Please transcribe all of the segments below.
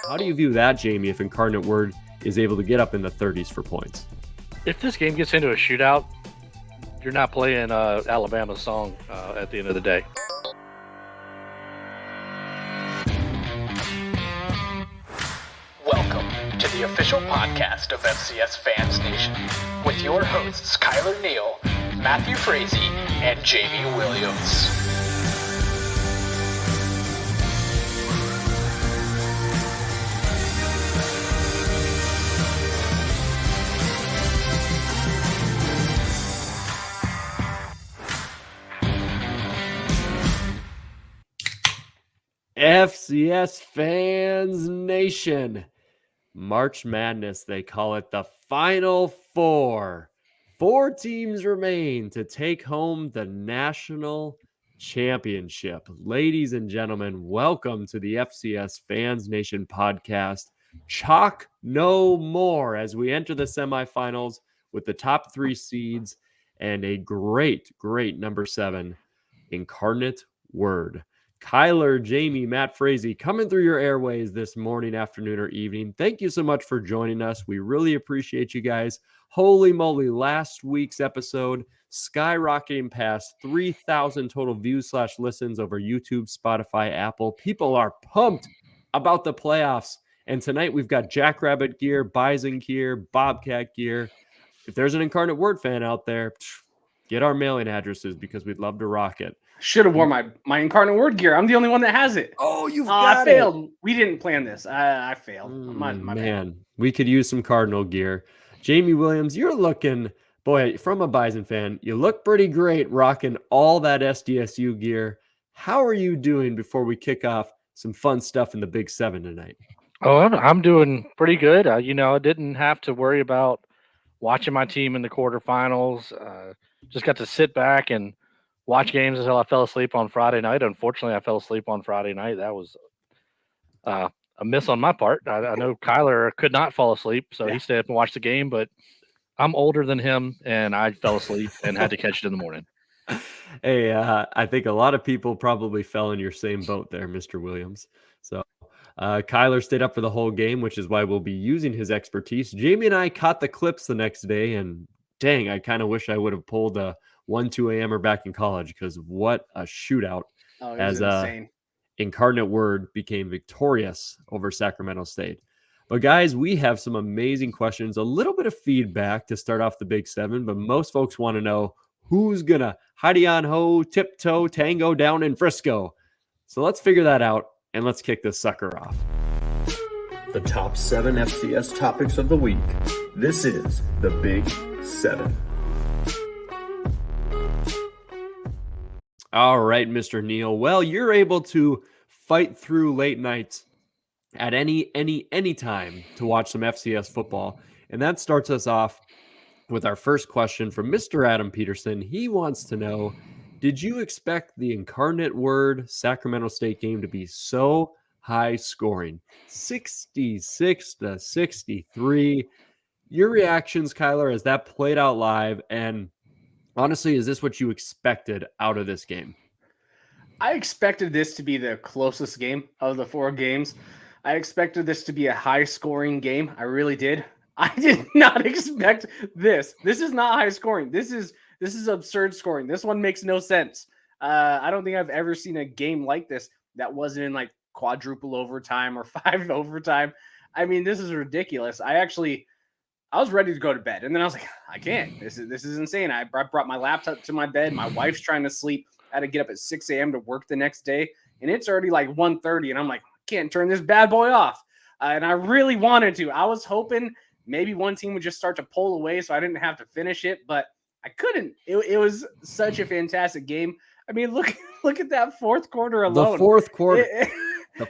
How do you view that, Jamie, if Incarnate Word is able to get up in the 30s for points? If this game gets into a shootout, you're not playing Alabama's song at the end of the day. Welcome to the official podcast of FCS Fans Nation with your hosts Kyler Neal, Matthew Frazee, and Jamie Williams. FCS Fans Nation. March Madness, they call it the Final Four. 4 teams remain to take home the national championship. Ladies and gentlemen, welcome to the FCS Fans Nation podcast. Chalk no more as we enter the semifinals with the top 3 seeds and a great number 7 Incarnate Word. Kyler, Jamie, Matt Frazee coming through your airways this morning, afternoon, or evening. Thank you so much for joining us. We really appreciate you guys. Holy moly, last week's episode skyrocketing past 3,000 total views / listens over YouTube, Spotify, Apple. People are pumped about the playoffs. And tonight we've got Jackrabbit gear, Bison gear, Bobcat gear. If there's an Incarnate Word fan out there, get our mailing addresses because we'd love to rock it. Should have worn my Incarnate Word gear. I'm the only one that has it. Oh, you've got I failed. We didn't plan this. I failed. My Man, bad. we could use some Cardinal gear. Jamie Williams, you're looking, boy, from a Bison fan, you look pretty great rocking all that SDSU gear. How are you doing before we kick off some fun stuff in the Big 7 tonight? Oh, I'm doing pretty good. I didn't have to worry about watching my team in the quarterfinals. Just got to sit back and watch games until I fell asleep on Friday night. Unfortunately, I fell asleep on Friday night. That was a miss on my part. I know Kyler could not fall asleep, so he stayed up and watched the game, but I'm older than him, and I fell asleep and had to catch it in the morning. Hey, I think a lot of people probably fell in your same boat there, Mr. Williams. So Kyler stayed up for the whole game, which is why we'll be using his expertise. Jamie and I caught the clips the next day, and dang, I kind of wish I would have pulled a 1-2 a.m.er back in college because what a shootout as Incarnate Word became victorious over Sacramento State. But guys, we have some amazing questions, a little bit of feedback to start off the Big 7, but most folks want to know who's going to Heidi on Ho, tiptoe, tango down in Frisco. So let's figure that out and let's kick this sucker off. The top 7 FCS topics of the week. This is the Big 7. All right, Mr. Neal. Well, you're able to fight through late nights at any time to watch some FCS football. And that starts us off with our first question from Mr. Adam Peterson. He wants to know, did you expect the Incarnate Word Sacramento State game to be so high scoring? 66-63. Your reactions, Kyler, as that played out live, and honestly, is this what you expected out of this game? I expected this to be the closest game of the 4 games. I expected this to be a high-scoring game. I really did. I did not expect this. This is not high scoring. This is absurd scoring. This one makes no sense. I don't think I've ever seen a game like this that wasn't in like quadruple overtime or 5 overtime. I mean, this is ridiculous. I was ready to go to bed, and then I was like, I can't. This is insane. I brought my laptop to my bed. My wife's trying to sleep. I had to get up at 6 a.m. to work the next day, and it's already like 1:30, and I'm like, I can't turn this bad boy off. And I really wanted to. I was hoping maybe one team would just start to pull away so I didn't have to finish it, but I couldn't. It was such a fantastic game. I mean, look at that fourth quarter alone. The fourth quarter.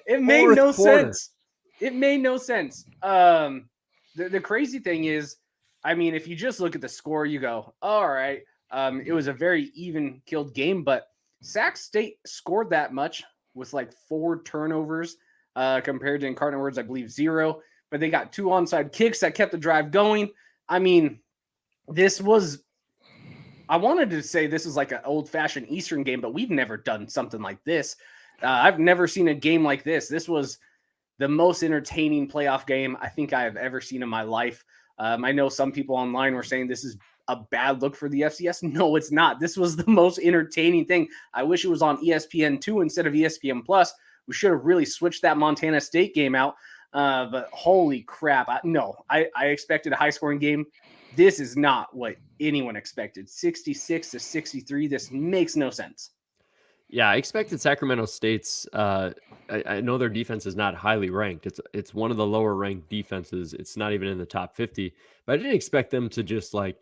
It made no sense. It made no sense. The crazy thing is, I mean, if you just look at the score, you go, all right. It was a very even killed game, but Sac State scored that much with like 4 turnovers compared to Incarnate Word's, I believe, 0. But they got 2 onside kicks that kept the drive going. I mean, this was I wanted to say this is like an old-fashioned Eastern game, but we've never done something like this. I've never seen a game like this. This was the most entertaining playoff game I think I have ever seen in my life. I know some people online were saying this is a bad look for the FCS. No, it's not. This was the most entertaining thing. I wish it was on ESPN2 instead of ESPN Plus. We should have really switched that Montana State game out. But holy crap. I expected a high scoring game. This is not what anyone expected. 66-63. This makes no sense. Yeah, I expected Sacramento State's. I know their defense is not highly ranked. It's one of the lower ranked defenses. It's not even in the top 50. But I didn't expect them to just like.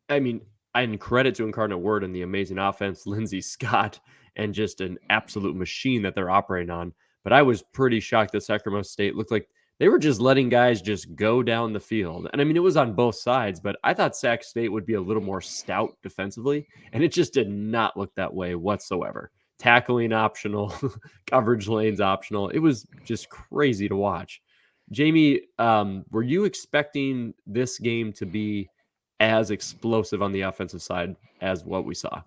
I mean, and credit to Incarnate Word and the amazing offense, Lindsey Scott, and just an absolute machine that they're operating on. But I was pretty shocked that Sacramento State looked like they were just letting guys just go down the field. And I mean, it was on both sides, but I thought Sac State would be a little more stout defensively, and it just did not look that way whatsoever. Tackling optional, coverage lanes optional. It was just crazy to watch. Jamie, were you expecting this game to be as explosive on the offensive side as what we saw?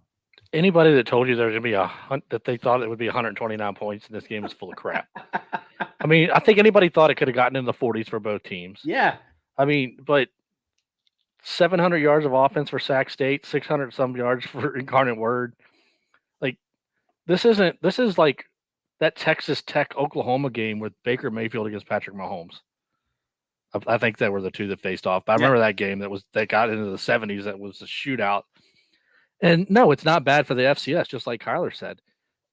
Anybody that told you there was going to be that they thought it would be 129 points in this game is full of crap. I mean, I think anybody thought it could have gotten in the 40s for both teams. Yeah. I mean, but 700 yards of offense for Sac State, 600 some yards for Incarnate Word. Like, this is like that Texas Tech Oklahoma game with Baker Mayfield against Patrick Mahomes. I think that were the two that faced off. But I remember that game that got into the 70s. That was a shootout. And no, it's not bad for the FCS, just like Kyler said.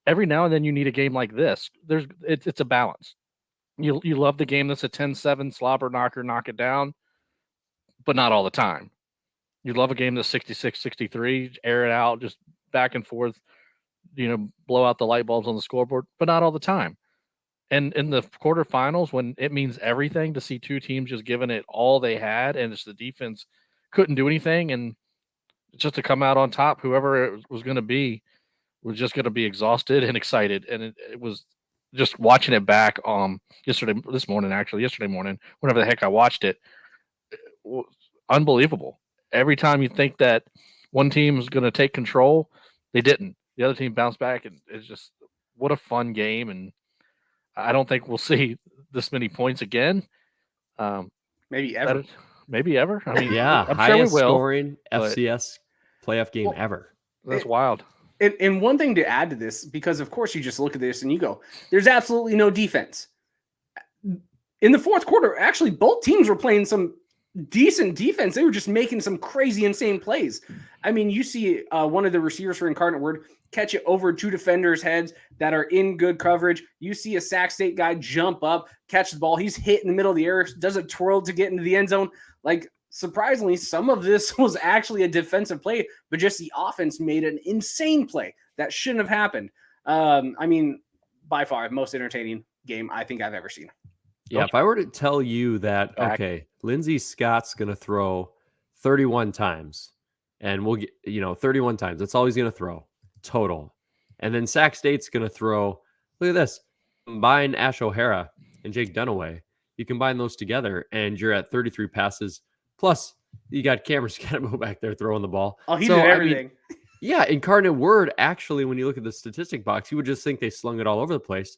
Every now and then you need a game like this. It's a balance. You love the game that's a 10-7 slobber knocker, knock it down, but not all the time. You love a game that's 66-63, air it out, just back and forth, blow out the light bulbs on the scoreboard, but not all the time. And in the quarterfinals, when it means everything to see two teams just giving it all they had, and it's the defense couldn't do anything, and just to come out on top, whoever it was going to be was just going to be exhausted and excited. And it was just watching it back yesterday morning, whenever the heck I watched it, was unbelievable. Every time you think that one team is going to take control, they didn't. The other team bounced back, and it's just what a fun game. And I don't think we'll see this many points again. Maybe ever. Maybe ever. I mean, yeah, I'm highest sure we will, scoring FCS playoff game ever. That's wild. And one thing to add to this, because of course you just look at this and you go, there's absolutely no defense. In the fourth quarter, actually, both teams were playing some decent defense. They were just making some crazy, insane plays. I mean, you see one of the receivers for Incarnate Word catch it over two defenders' heads that are in good coverage. You see a Sac State guy jump up, catch the ball. He's hit in the middle of the air, does a twirl to get into the end zone. Like, surprisingly, some of this was actually a defensive play, but just the offense made an insane play that shouldn't have happened. I mean, by far, the most entertaining game I think I've ever seen. Yeah, if I were to tell you that, okay, Lindsey Scott's going to throw 31 times, and we'll get, 31 times. That's all he's going to throw total. And then Sac State's going to throw, look at this, combine Ash O'Hara and Jake Dunaway. You combine those together, and you're at 33 passes. Plus, you got Cameron Scannabo back there throwing the ball. Oh, he did everything. Yeah, Incarnate Word, actually, when you look at the statistic box, you would just think they slung it all over the place.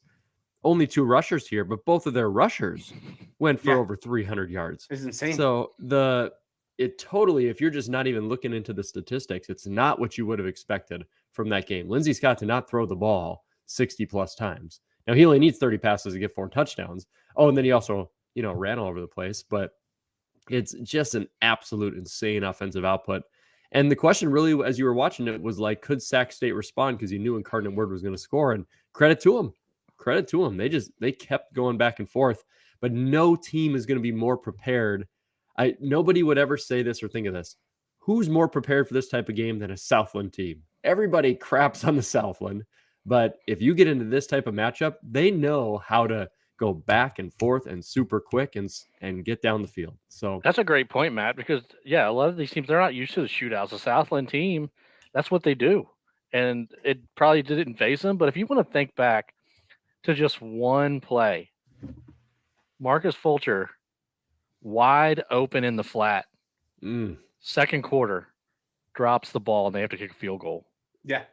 Only two rushers here, but both of their rushers went for over 300 yards. It's insane. So it totally, if you're just not even looking into the statistics, it's not what you would have expected from that game. Lindsey Scott did not throw the ball 60 plus times. Now he only needs 30 passes to get 4 touchdowns. Oh, and then he also, ran all over the place, but it's just an absolute insane offensive output. And the question really, as you were watching it, was like, could Sac State respond? Because you knew Incarnate Word was going to score, and credit to them. They kept going back and forth, but no team is going to be more prepared. Nobody would ever say this or think of this. Who's more prepared for this type of game than a Southland team? Everybody craps on the Southland, but if you get into this type of matchup, they know how to go back and forth and super quick and get down the field. So that's a great point, Matt, because a lot of these teams, they're not used to the shootouts. The Southland team, that's what they do. And it probably didn't phase them. But if you want to think back to just one play, Marcus Fulcher wide open in the flat, second quarter, drops the ball and they have to kick a field goal. Yeah.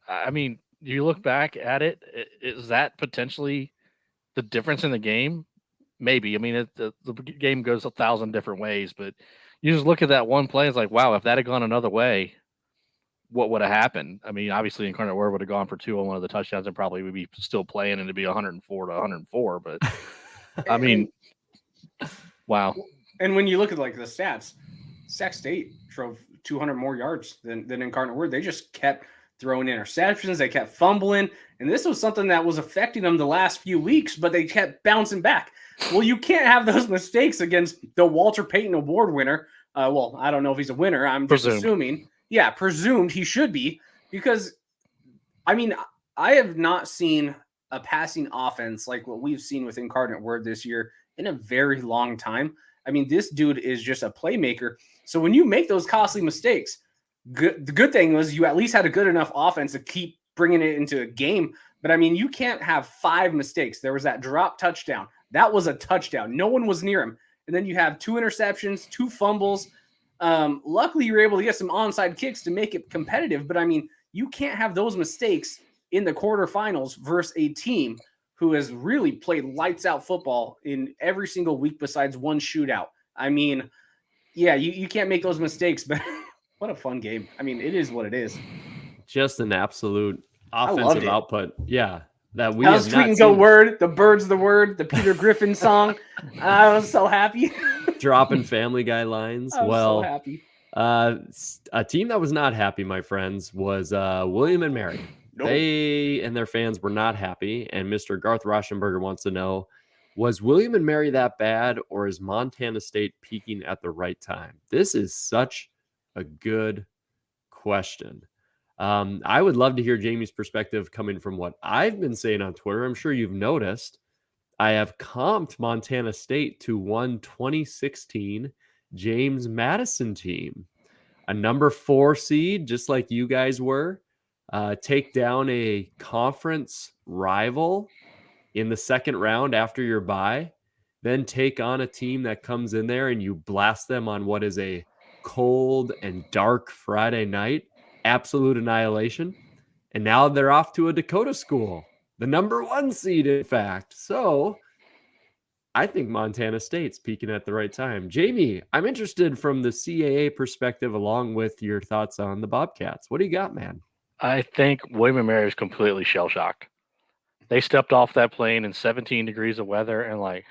I mean, you look back at it, is that potentially the difference in the game, maybe. I mean, the game goes 1,000 different ways, but you just look at that one play. It's like, wow, if that had gone another way, what would have happened? I mean, obviously, Incarnate Word would have gone for 2 on one of the touchdowns and probably would be still playing and it'd be 104 to 104. But I mean, wow. And when you look at like the stats, Sac State drove 200 more yards than Incarnate Word. They just kept throwing interceptions. They kept fumbling. And this was something that was affecting them the last few weeks, but they kept bouncing back. Well, you can't have those mistakes against the Walter Payton Award winner. Well, I don't know if he's a winner. I'm just assuming. Yeah, presumed he should be, because, I mean, I have not seen a passing offense like what we've seen with Incarnate Word this year in a very long time. I mean, this dude is just a playmaker. So when you make those costly mistakes, the good thing was you at least had a good enough offense to keep bringing it into a game. But, I mean, you can't have 5 mistakes. There was that drop touchdown. That was a touchdown. No one was near him. And then you have 2 interceptions, 2 fumbles. Luckily, you were able to get some onside kicks to make it competitive. But, I mean, you can't have those mistakes in the quarterfinals versus a team who has really played lights out football in every single week besides one shootout. I mean, yeah, you can't make those mistakes, but what a fun game. I mean, it is what it is. Just an absolute offensive output. Yeah. That we was tweeting the word, the bird's the word, the Peter Griffin song. I was so happy. Dropping Family Guy lines. I was so happy. A team that was not happy, my friends, was William and Mary. Nope. They and their fans were not happy, and Mr. Garth Rauschenberger wants to know, was William and Mary that bad, or is Montana State peaking at the right time? This is such a good question. I would love to hear Jamie's perspective coming from what I've been saying on Twitter. I'm sure you've noticed I have comped Montana State to one 2016 James Madison team, a number 4 seed, just like you guys were. Take down a conference rival in the second round after your bye, then take on a team that comes in there and you blast them on what is a cold and dark Friday night. Absolute annihilation. And now they're off to a Dakota school, the number 1 seed, in fact. So I think Montana State's peaking at the right time. Jamie, I'm interested from the CAA perspective, along with your thoughts on the Bobcats. What do you got, man? I think William & Mary is completely shell-shocked. They stepped off that plane in 17 degrees of weather and like,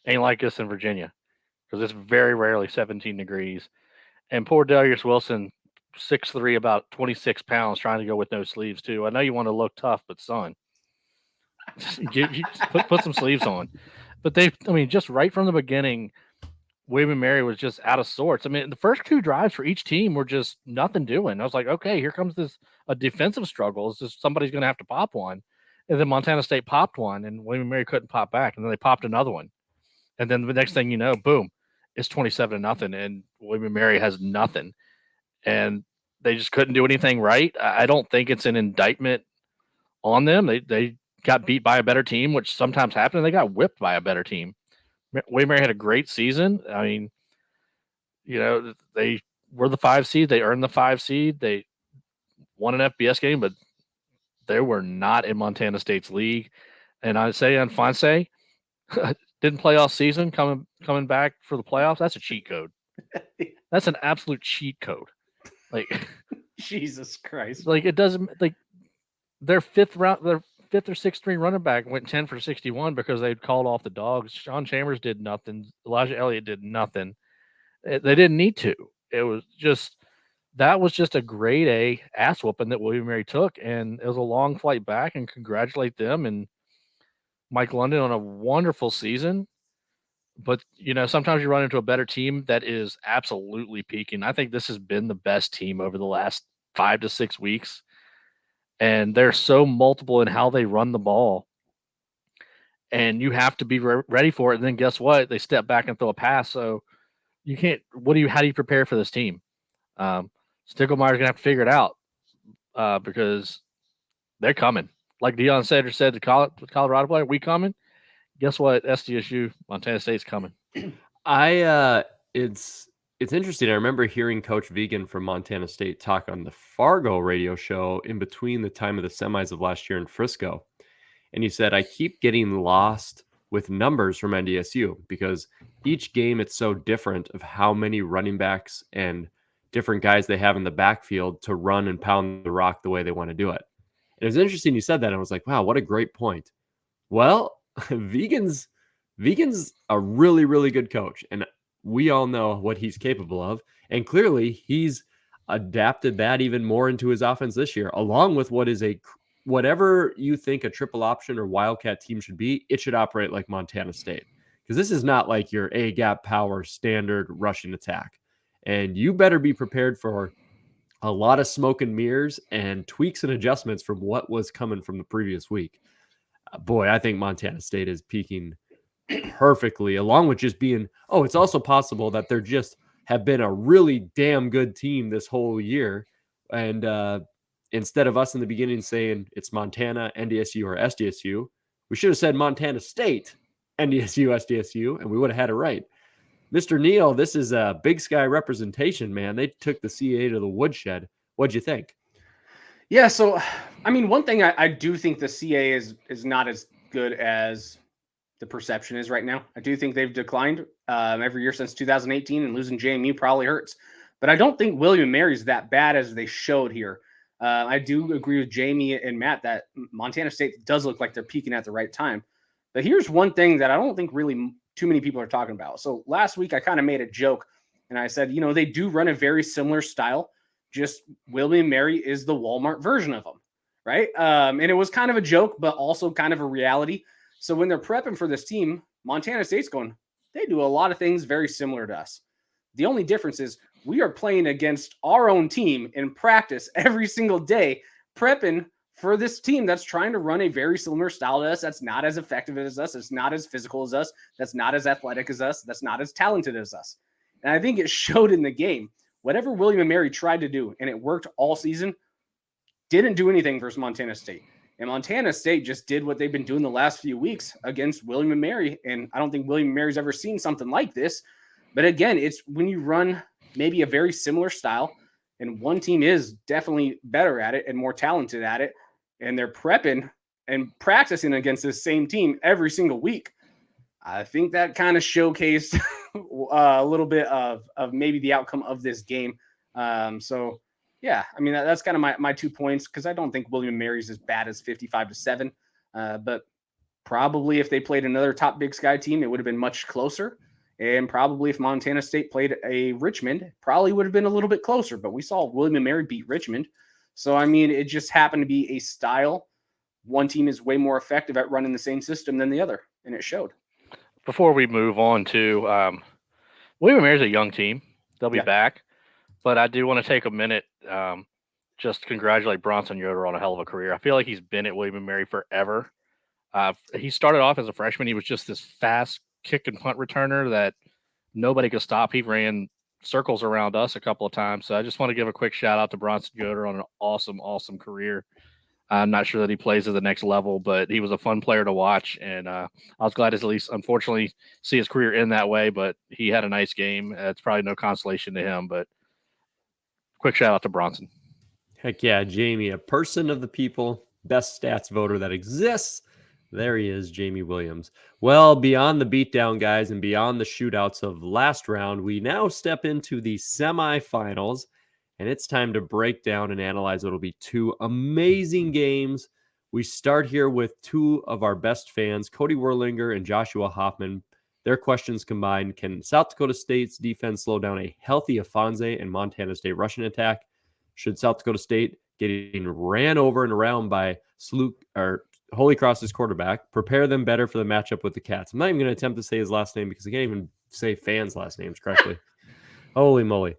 ain't like this in Virginia, because it's very rarely 17 degrees. And poor Darius Wilson, 6'3", about 26 pounds, trying to go with no sleeves too. I know you want to look tough, but son, put some sleeves on. But just right from the beginning, William & Mary was just out of sorts. I mean, the first 2 drives for each team were just nothing doing. I was like, okay, here comes a defensive struggle. It's just somebody's going to have to pop one. And then Montana State popped one, and William & Mary couldn't pop back. And then they popped another one. And then the next thing you know, boom, it's 27-0, and William & Mary has nothing. And they just couldn't do anything right. I don't think it's an indictment on them. They got beat by a better team, which sometimes happens. They got whipped by a better team. William & Mary had a great season. I mean, they were the 5 seed. They earned the 5 seed. They won an FBS game, but they were not in Montana State's league. And I'd say Fonse didn't play all season, coming back for the playoffs. That's a cheat code. That's an absolute cheat code. Like, Jesus Christ. Like, it doesn't, like, their 5th or 6th string running back went 10 for 61 because they'd called off the dogs. Sean Chambers did nothing. Elijah Elliott did nothing. They didn't need to. That was just a grade A ass whooping that William & Mary took, and it was a long flight back, and congratulate them and Mike London on a wonderful season. But, sometimes you run into a better team that is absolutely peaking. I think this has been the best team over the last 5 to 6 weeks. And they're so multiple in how they run the ball. And you have to be ready for it. And then guess what? They step back and throw a pass. So you can't – how do you prepare for this team? Stiglmeier's going to have to figure it out because they're coming. Like Deion Sanders said to Colorado player, we coming. Guess what? SDSU, Montana State's coming. It's interesting. I remember hearing Coach Vegan from Montana State talk on the Fargo radio show in between the time of the semis of last year in Frisco. And you said, I keep getting lost with numbers from NDSU because each game it's so different of how many running backs and different guys they have in the backfield to run and pound the rock the way they want to do it. It was interesting you said that. I was like, wow, what a great point. Well, Vegan's a really, really good coach, and we all know what he's capable of. And clearly, he's adapted that even more into his offense this year, along with whatever you think a triple option or Wildcat team should be, it should operate like Montana State. Because this is not like your A-gap power standard rushing attack. And you better be prepared for a lot of smoke and mirrors and tweaks and adjustments from what was coming from the previous week. Boy, I think Montana State is peaking perfectly, along with just being, it's also possible that they're just have been a really damn good team this whole year. And instead of us in the beginning saying it's Montana, NDSU, or SDSU, we should have said Montana State, NDSU, SDSU, and we would have had it right. Mr. Neal, this is a Big Sky representation, man. They took the CA to the woodshed. What'd you think? Yeah, so, I mean, one thing I do think the CA is not as good as the perception is right now. I do think they've declined every year since 2018, and losing JMU probably hurts. But I don't think William & Mary's that bad as they showed here. I do agree with Jamie and Matt that Montana State does look like they're peaking at the right time. But here's one thing that I don't think really too many people are talking about. So last week I kind of made a joke, and I said, they do run a very similar style. Just William & Mary is the Walmart version of them, right? And it was kind of a joke, but also kind of a reality. So when they're prepping for this team, Montana State's going, they do a lot of things very similar to us. The only difference is we are playing against our own team in practice every single day, prepping for this team that's trying to run a very similar style to us, that's not as effective as us, that's not as physical as us, that's not as athletic as us, that's not as talented as us. And I think it showed in the game. Whatever William & Mary tried to do, and it worked all season, didn't do anything versus Montana State. And Montana State just did what they've been doing the last few weeks against William & Mary. And I don't think William & Mary's ever seen something like this. But again, it's when you run maybe a very similar style, and one team is definitely better at it and more talented at it, and they're prepping and practicing against this same team every single week. I think that kind of showcased a little bit of maybe the outcome of this game. So, yeah, I mean, that's kind of my 2 points, because I don't think William & Mary's as bad as 55-7. But probably if they played another top Big Sky team, it would have been much closer. And probably if Montana State played a Richmond, probably would have been a little bit closer. But we saw William & Mary beat Richmond. So, I mean, it just happened to be a style. One team is way more effective at running the same system than the other, and it showed. Before we move on to William & Mary's a young team. They'll be back. But I do want to take a minute just to congratulate Bronson Yoder on a hell of a career. I feel like he's been at William & Mary forever. He started off as a freshman. He was just this fast kick and punt returner that nobody could stop. He ran circles around us a couple of times. So I just want to give a quick shout out to Bronson Yoder on an awesome, awesome career. I'm not sure that he plays at the next level, but he was a fun player to watch. And I was glad to at least, unfortunately, see his career end that way, but he had a nice game. It's probably no consolation to him, but quick shout out to Bronson. Heck yeah, Jamie, a person of the people, best stats voter that exists. There he is, Jamie Williams. Well, beyond the beatdown, guys, and beyond the shootouts of last round, we now step into the semifinals. And it's time to break down and analyze what will be two amazing games. We start here with two of our best fans, Cody Werlinger and Joshua Hoffman. Their questions combined: can South Dakota State's defense slow down a healthy Afonso and Montana State rushing attack? Should South Dakota State getting ran over and around by Holy Cross's quarterback prepare them better for the matchup with the Cats? I'm not even going to attempt to say his last name because I can't even say fans' last names correctly. Holy moly.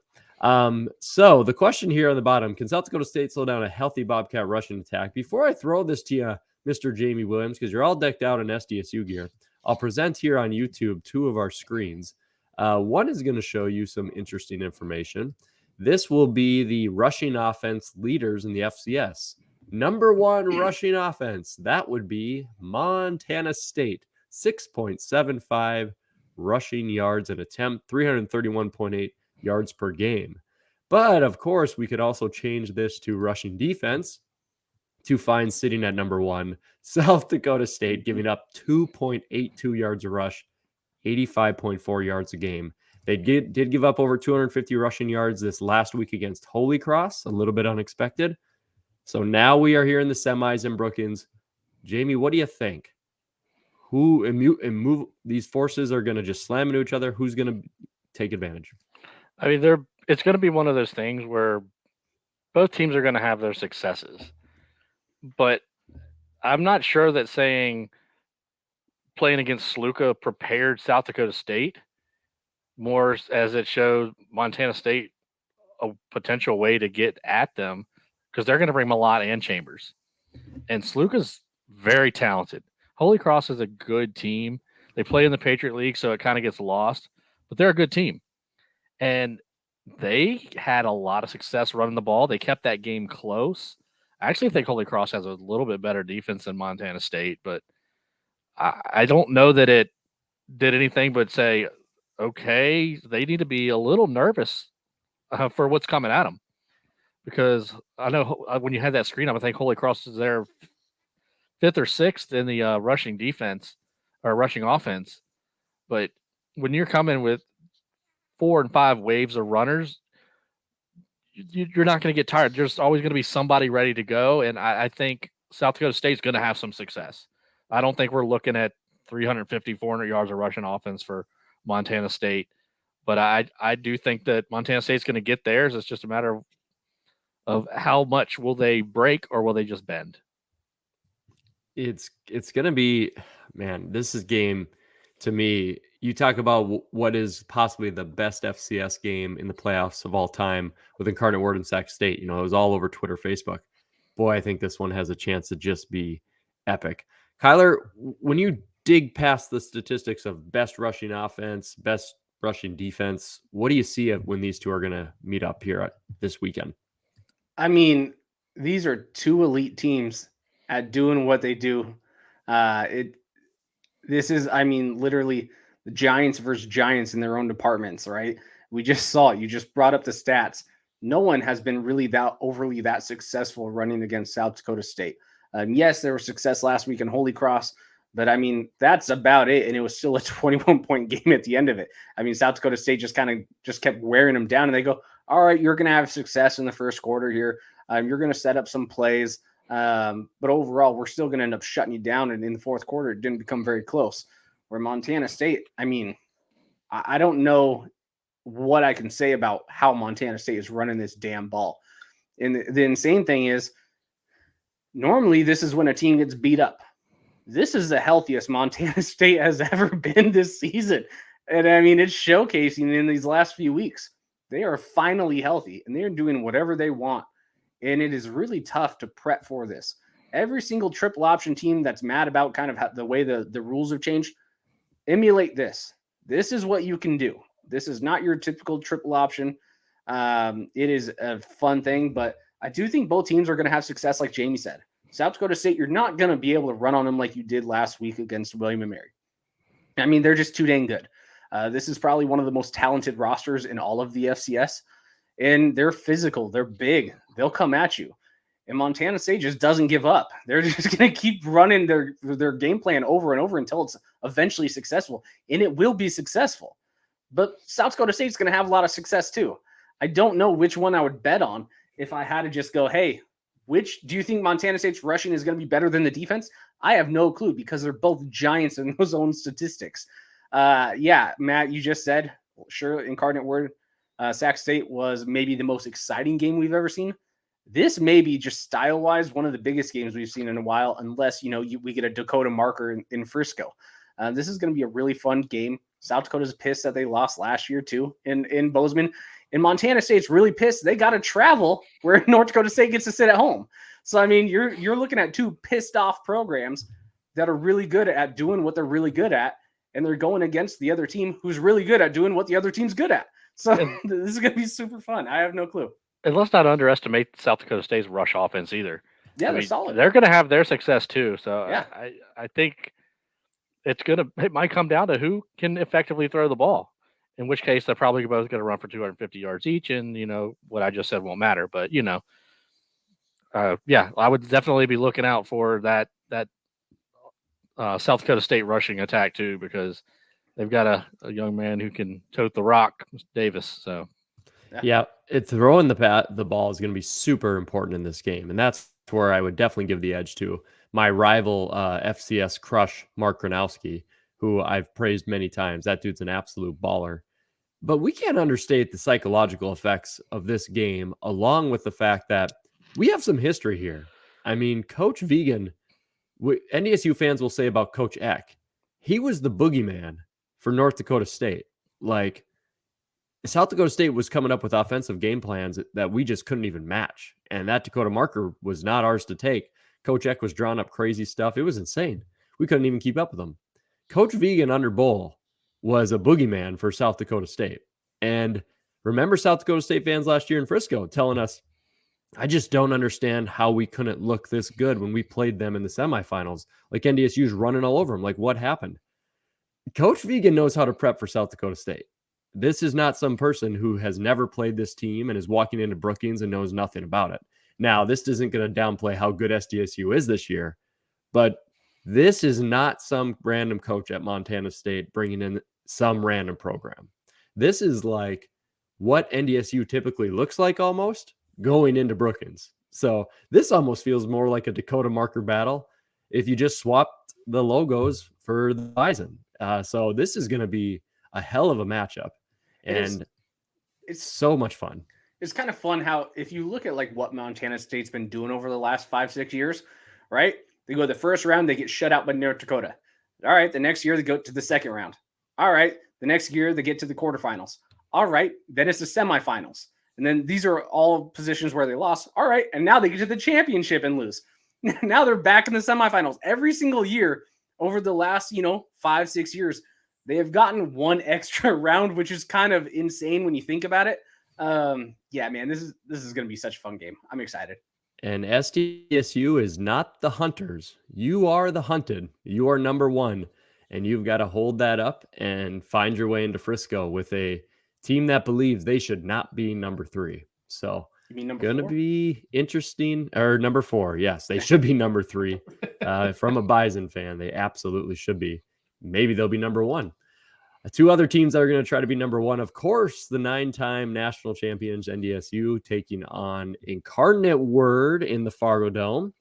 So the question here on the bottom: can South Dakota State slow down a healthy Bobcat rushing attack? Before I throw this to you, Mr. Jamie Williams, because you're all decked out in SDSU gear, I'll present here on YouTube two of our screens. One is going to show you some interesting information. This will be the rushing offense leaders in the FCS. Number one rushing offense, that would be Montana State, 6.75 rushing yards an attempt, 331.8 yards per game. But of course, we could also change this to rushing defense. to find sitting at number 1, South Dakota State, giving up 2.82 yards a rush, 85.4 yards a game. They did give up over 250 rushing yards this last week against Holy Cross, a little bit unexpected. So now we are here in the semis in Brookings. Jamie, what do you think? Who move these forces are going to just slam into each other? Who's going to take advantage? I mean, it's going to be one of those things where both teams are going to have their successes, but I'm not sure that saying playing against Sluka prepared South Dakota State more as it shows Montana State a potential way to get at them, because they're going to bring Malott and Chambers. And Sluka's very talented. Holy Cross is a good team. They play in the Patriot League, so it kind of gets lost, but they're a good team. And they had a lot of success running the ball. They kept that game close. I actually think Holy Cross has a little bit better defense than Montana State, but I don't know that it did anything but say, okay, they need to be a little nervous for what's coming at them. Because I know when you had that screen up, I think Holy Cross is there 5th or 6th in the rushing defense or rushing offense. But when you're coming with 4 and 5 waves of runners, you're not going to get tired. There's always going to be somebody ready to go. And I think South Dakota State is going to have some success. I don't think we're looking at 350, 400 yards of rushing offense for Montana State. But I do think that Montana State's going to get theirs. It's just a matter of how much will they break or will they just bend? It's going to be, man, this is game to me. You talk about what is possibly the best FCS game in the playoffs of all time with Incarnate Word and Sac State. You know, it was all over Twitter, Facebook. Boy, I think this one has a chance to just be epic. Kyler, when you dig past the statistics of best rushing offense, best rushing defense, what do you see when these two are going to meet up here this weekend? I mean, these are two elite teams at doing what they do. This is, I mean, literally the Giants versus Giants in their own departments, right? We just saw it. You just brought up the stats. No one has been really that overly that successful running against South Dakota State. Yes, there was success last week in Holy Cross, but I mean, that's about it. And it was still a 21-point game at the end of it. I mean, South Dakota State just kept wearing them down, and they go, all right, you're going to have success in the first quarter here. You're going to set up some plays. But overall, we're still going to end up shutting you down. And in the fourth quarter, it didn't become very close. Where Montana State, I mean, I don't know what I can say about how Montana State is running this damn ball. And the insane thing is, normally this is when a team gets beat up. This is the healthiest Montana State has ever been this season. And I mean, it's showcasing in these last few weeks. They are finally healthy, and they're doing whatever they want. And it is really tough to prep for this. Every single triple option team that's mad about kind of the way the rules have changed, emulate this. This is what you can do. This is not your typical triple option. It is a fun thing, but I do think both teams are going to have success, like Jamie said. South Dakota State, you're not going to be able to run on them like you did last week against William & Mary. I mean, they're just too dang good. This is probably one of the most talented rosters in all of the FCS. And they're physical. They're big. They'll come at you. And Montana State just doesn't give up. They're just going to keep running their game plan over and over until it's eventually successful. And it will be successful. But South Dakota State's going to have a lot of success too. I don't know which one I would bet on if I had to just go, hey, which do you think Montana State's rushing is going to be better than the defense? I have no clue because they're both giants in those own statistics. Yeah, Matt, you just said, sure, Incarnate Word, Sac State was maybe the most exciting game we've ever seen. This may be just style-wise one of the biggest games we've seen in a while, unless, we get a Dakota marker in Frisco. This is going to be a really fun game. South Dakota's pissed that they lost last year, too, in Bozeman. And Montana State's really pissed. They got to travel where North Dakota State gets to sit at home. So, I mean, you're looking at two pissed-off programs that are really good at doing what they're really good at, and they're going against the other team who's really good at doing what the other team's good at. So this is going to be super fun. I have no clue. And let's not underestimate South Dakota State's rush offense either. Yeah, they're solid. They're going to have their success too. So yeah. I think it might come down to who can effectively throw the ball, in which case they're probably both going to run for 250 yards each. And, what I just said won't matter. But, I would definitely be looking out for that South Dakota State rushing attack too, because they've got a young man who can tote the rock, Davis. So yeah, throwing the ball is going to be super important in this game, and that's where I would definitely give the edge to my rival FCS crush, Mark Gronowski, who I've praised many times. That dude's an absolute baller. But we can't understate the psychological effects of this game, along with the fact that we have some history here. I mean, Coach Vegan, NDSU fans will say about Coach Eck, he was the boogeyman for North Dakota State. Like, South Dakota State was coming up with offensive game plans that we just couldn't even match. And that Dakota marker was not ours to take. Coach Eck was drawing up crazy stuff. It was insane. We couldn't even keep up with them. Coach Vegan under Bull was a boogeyman for South Dakota State. And remember South Dakota State fans last year in Frisco telling us, I just don't understand how we couldn't look this good when we played them in the semifinals. Like NDSU's running all over them. Like, what happened? Coach Vegan knows how to prep for South Dakota State. This is not some person who has never played this team and is walking into Brookings and knows nothing about it. Now, this isn't going to downplay how good SDSU is this year, but this is not some random coach at Montana State bringing in some random program. This is like what NDSU typically looks like almost going into Brookings. So this almost feels more like a Dakota marker battle if you just swapped the logos for the Bison. So this is going to be a hell of a matchup. And it's so much fun. It's kind of fun how, if you look at like what Montana State's been doing over the last 5-6 years, right? They go the first round, they get shut out by North Dakota. All right, the next year they go to the second round. All right, the next year they get to the quarterfinals. All right, then it's the semifinals. And then these are all positions where they lost. All right, and now they get to the championship and lose. Now they're back in the semifinals. Every single year over the last, 5-6 years, they have gotten one extra round, which is kind of insane when you think about it. Yeah, man, this is going to be such a fun game. I'm excited. And SDSU is not the hunters. You are the hunted. You are number one. And you've got to hold that up and find your way into Frisco with a team that believes they should not be number 3. So you mean going to be interesting. Or number 4. Yes, they should be number 3. From a Bison fan, they absolutely should be. Maybe they'll be number 1. 2 other teams that are going to try to be number 1, of course, the 9-time national champions NDSU taking on Incarnate Word in the Fargo Dome.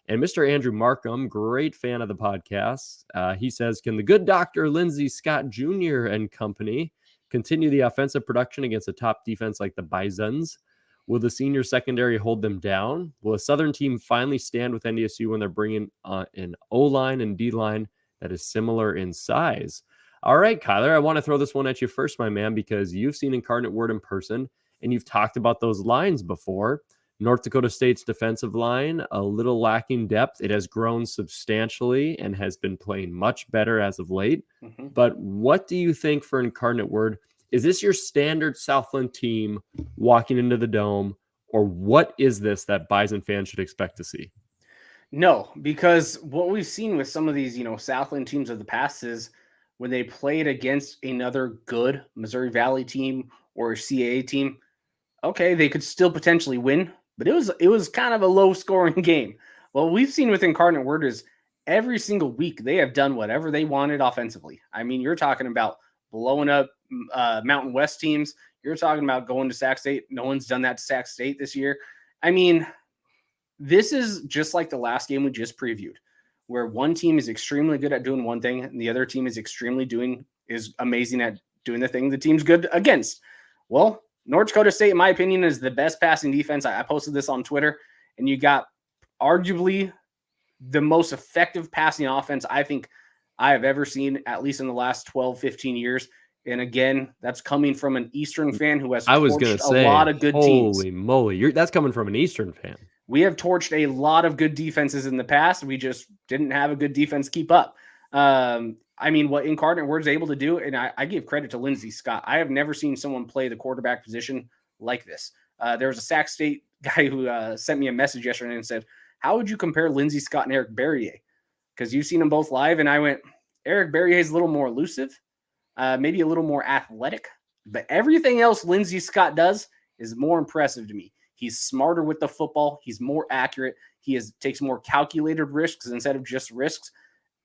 And Mr. Andrew Markham, great fan of the podcast, he says, can the good Dr. Lindsey Scott Jr. and company continue the offensive production against a top defense like the Bisons? Will the senior secondary hold them down? Will a Southern team finally stand with NDSU when they're bringing an O-line and D-line that is similar in size? All right, Kyler, I want to throw this one at you first, my man, because you've seen Incarnate Word in person and you've talked about those lines before. North Dakota State's defensive line, a little lacking depth. It has grown substantially and has been playing much better as of late. Mm-hmm. But what do you think for Incarnate Word? Is this your standard Southland team walking into the Dome, or what is this that Bison fans should expect to see? No, because what we've seen with some of these, Southland teams of the past is when they played against another good Missouri Valley team or CAA team, okay, they could still potentially win, but it was kind of a low-scoring game. What we've seen with Incarnate Word is every single week they have done whatever they wanted offensively. I mean, you're talking about blowing up Mountain West teams. You're talking about going to Sac State. No one's done that to Sac State this year. I mean, this is just like the last game we just previewed, where one team is extremely good at doing one thing and the other team is amazing at doing the thing the team's good against. Well, North Dakota State, in my opinion, is the best passing defense. I posted this on Twitter, and you got arguably the most effective passing offense I think I have ever seen, at least in the last 12, 15 years. And again, that's coming from an Eastern fan who has torched a lot of good teams. Holy moly, that's coming from an Eastern fan. We have torched a lot of good defenses in the past. We just didn't have a good defense keep up. I mean, what Incarnate Word's able to do, and I give credit to Lindsey Scott. I have never seen someone play the quarterback position like this. There was a Sac State guy who sent me a message yesterday and said, how would you compare Lindsey Scott and Eric Berrier? Because you've seen them both live, and I went, Eric Berrier is a little more elusive, maybe a little more athletic, but everything else Lindsey Scott does is more impressive to me. He's smarter with the football. He's more accurate. He takes more calculated risks instead of just risks.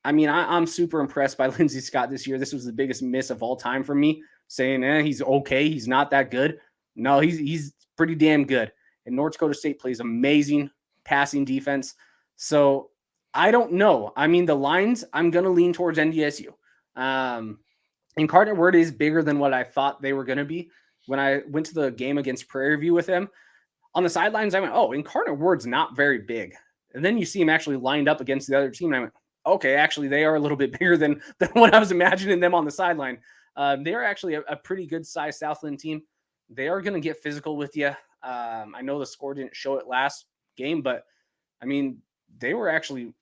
I mean, I'm super impressed by Lindsey Scott this year. This was the biggest miss of all time for me, saying, he's okay. He's not that good. No, he's pretty damn good. And North Dakota State plays amazing passing defense. So I don't know. I mean, the lines, I'm going to lean towards NDSU. Incarnate Word is bigger than what I thought they were going to be. When I went to the game against Prairie View with him, on the sidelines, I went, oh, Incarnate Word's not very big. And then you see him actually lined up against the other team, and I went, okay, actually, they are a little bit bigger than what I was imagining them on the sideline. They are actually a pretty good size Southland team. They are going to get physical with you. I know the score didn't show it last game, but I mean, they were actually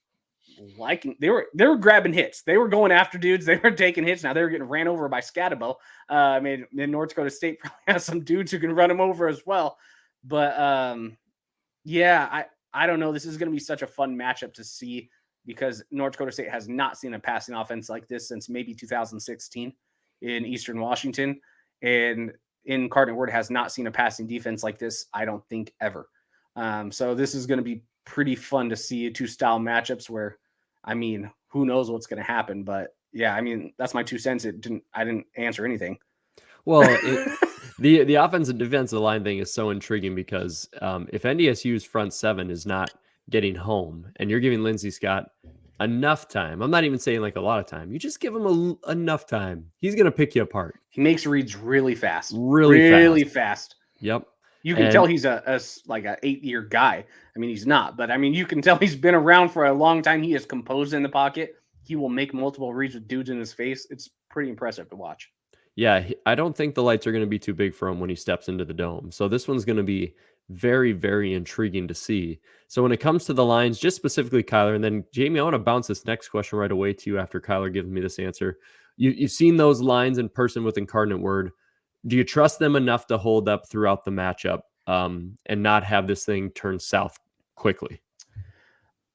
they were grabbing hits. They were going after dudes. They were taking hits. Now they were getting ran over by Scatabo. I mean, North Dakota State probably has some dudes who can run them over as well. But yeah, I don't know. This is going to be such a fun matchup to see because North Dakota State has not seen a passing offense like this since maybe 2016 in Eastern Washington. And Incarnate Word has not seen a passing defense like this, I don't think, ever. So this is going to be pretty fun to see two style matchups where, I mean, who knows what's going to happen. But yeah, I mean, that's my 2 cents. I didn't answer anything. Well, the offensive defensive line thing is so intriguing because if NDSU's front seven is not getting home and you're giving Lindsey Scott enough time, I'm not even saying like a lot of time, you just give him enough time, he's going to pick you apart. He makes reads really fast. Really fast. Yep. You can tell he's a 8-year guy. I mean, he's not, but I mean, you can tell he's been around for a long time. He is composed in the pocket. He will make multiple reads with dudes in his face. It's pretty impressive to watch. Yeah, I don't think the lights are going to be too big for him when he steps into the dome. So this one's going to be very, very intriguing to see. So when it comes to the lines, just specifically Kyler, and then Jamie, I want to bounce this next question right away to you after Kyler gives me this answer. You've seen those lines in person with Incarnate Word. Do you trust them enough to hold up throughout the matchup and not have this thing turn south quickly?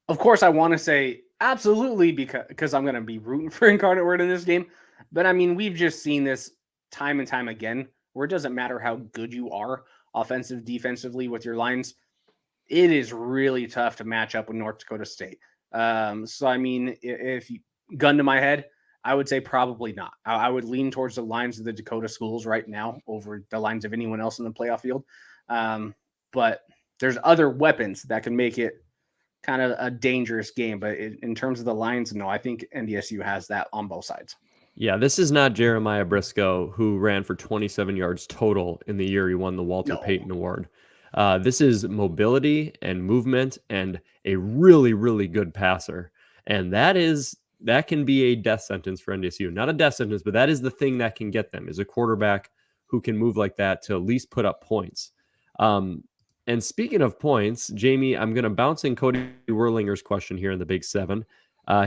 Of course, I want to say absolutely because I'm going to be rooting for Incarnate Word in this game. But I mean, we've just seen this time and time again where it doesn't matter how good you are defensively with your lines. It is really tough to match up with North Dakota State. So, I mean, if you gun to my head, I would say probably not. I would lean towards the lines of the Dakota schools right now over the lines of anyone else in the playoff field. But there's other weapons that can make it kind of a dangerous game. But in terms of the lines, no, I think NDSU has that on both sides. Yeah, this is not Jeremiah Briscoe, who ran for 27 yards total in the year he won the Walter Payton Award. This is mobility and movement and a really, really good passer. And that can be a death sentence for NDSU. Not a death sentence, but that is the thing that can get them, is a quarterback who can move like that to at least put up points. And speaking of points, Jamie, I'm going to bounce in Cody Werlinger's question here in the Big Seven.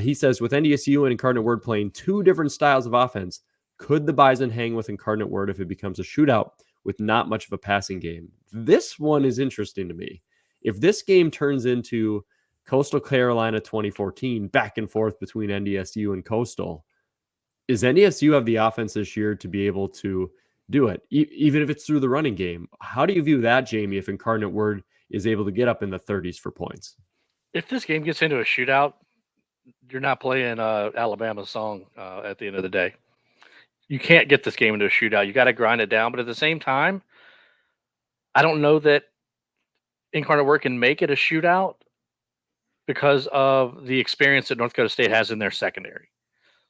He says, with NDSU and Incarnate Word playing two different styles of offense, could the Bison hang with Incarnate Word if it becomes a shootout with not much of a passing game? This one is interesting to me. If this game turns into Coastal Carolina 2014, back and forth between NDSU and Coastal, is NDSU have the offense this year to be able to do it, even if it's through the running game? How do you view that, Jamie, if Incarnate Word is able to get up in the 30s for points? If this game gets into a shootout, you're not playing Alabama's song at the end of the day. You can't get this game into a shootout. You got to grind it down. But at the same time, I don't know that Incarnate Word can make it a shootout because of the experience that North Dakota State has in their secondary.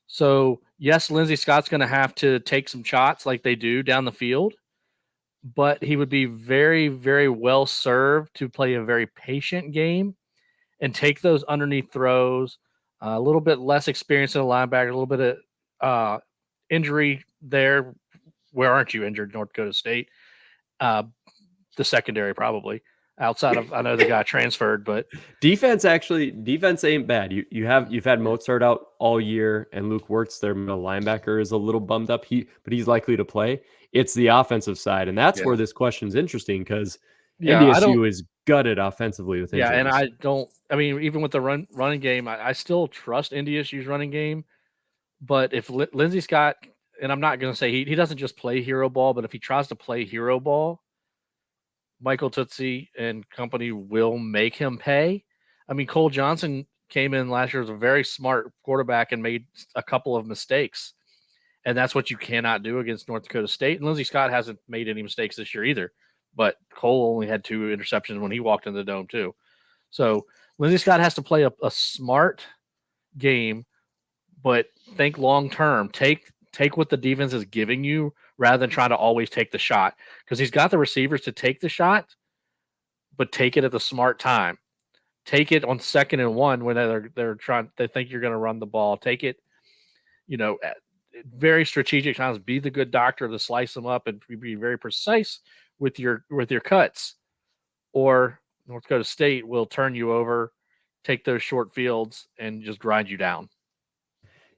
So, yes, Lindsey Scott's going to have to take some shots like they do down the field, but he would be very, very well served to play a very patient game and take those underneath throws. A little bit less experience in a linebacker, a little bit of injury there. Where aren't you injured, North Dakota State? The secondary probably. Outside of, I know the guy transferred, but defense ain't bad. You've had Mozart out all year, and Luke Wirtz, their middle linebacker, is a little bummed up. But he's likely to play. It's the offensive side, and that's where this question's interesting because NDSU is gutted offensively with injuries. Yeah, and even with the running game, I still trust NDSU's running game. But if Lindsey Scott, and I'm not going to say he doesn't just play hero ball, but if he tries to play hero ball, Michael Tootsie and company will make him pay. I mean, Cole Johnson came in last year as a very smart quarterback and made a couple of mistakes. And that's what you cannot do against North Dakota State. And Lindsey Scott hasn't made any mistakes this year either. But Cole only had 2 interceptions when he walked in the dome too. So Lindsey Scott has to play a smart game, but think long term. Take what the defense is giving you rather than trying to always take the shot, because he's got the receivers to take the shot, but take it at the smart time. Take it on 2nd and 1 when they think you're going to run the ball. Take it, at very strategic times. Be the good doctor to slice them up and be very precise with your cuts, or North Dakota State will turn you over, take those short fields, and just grind you down.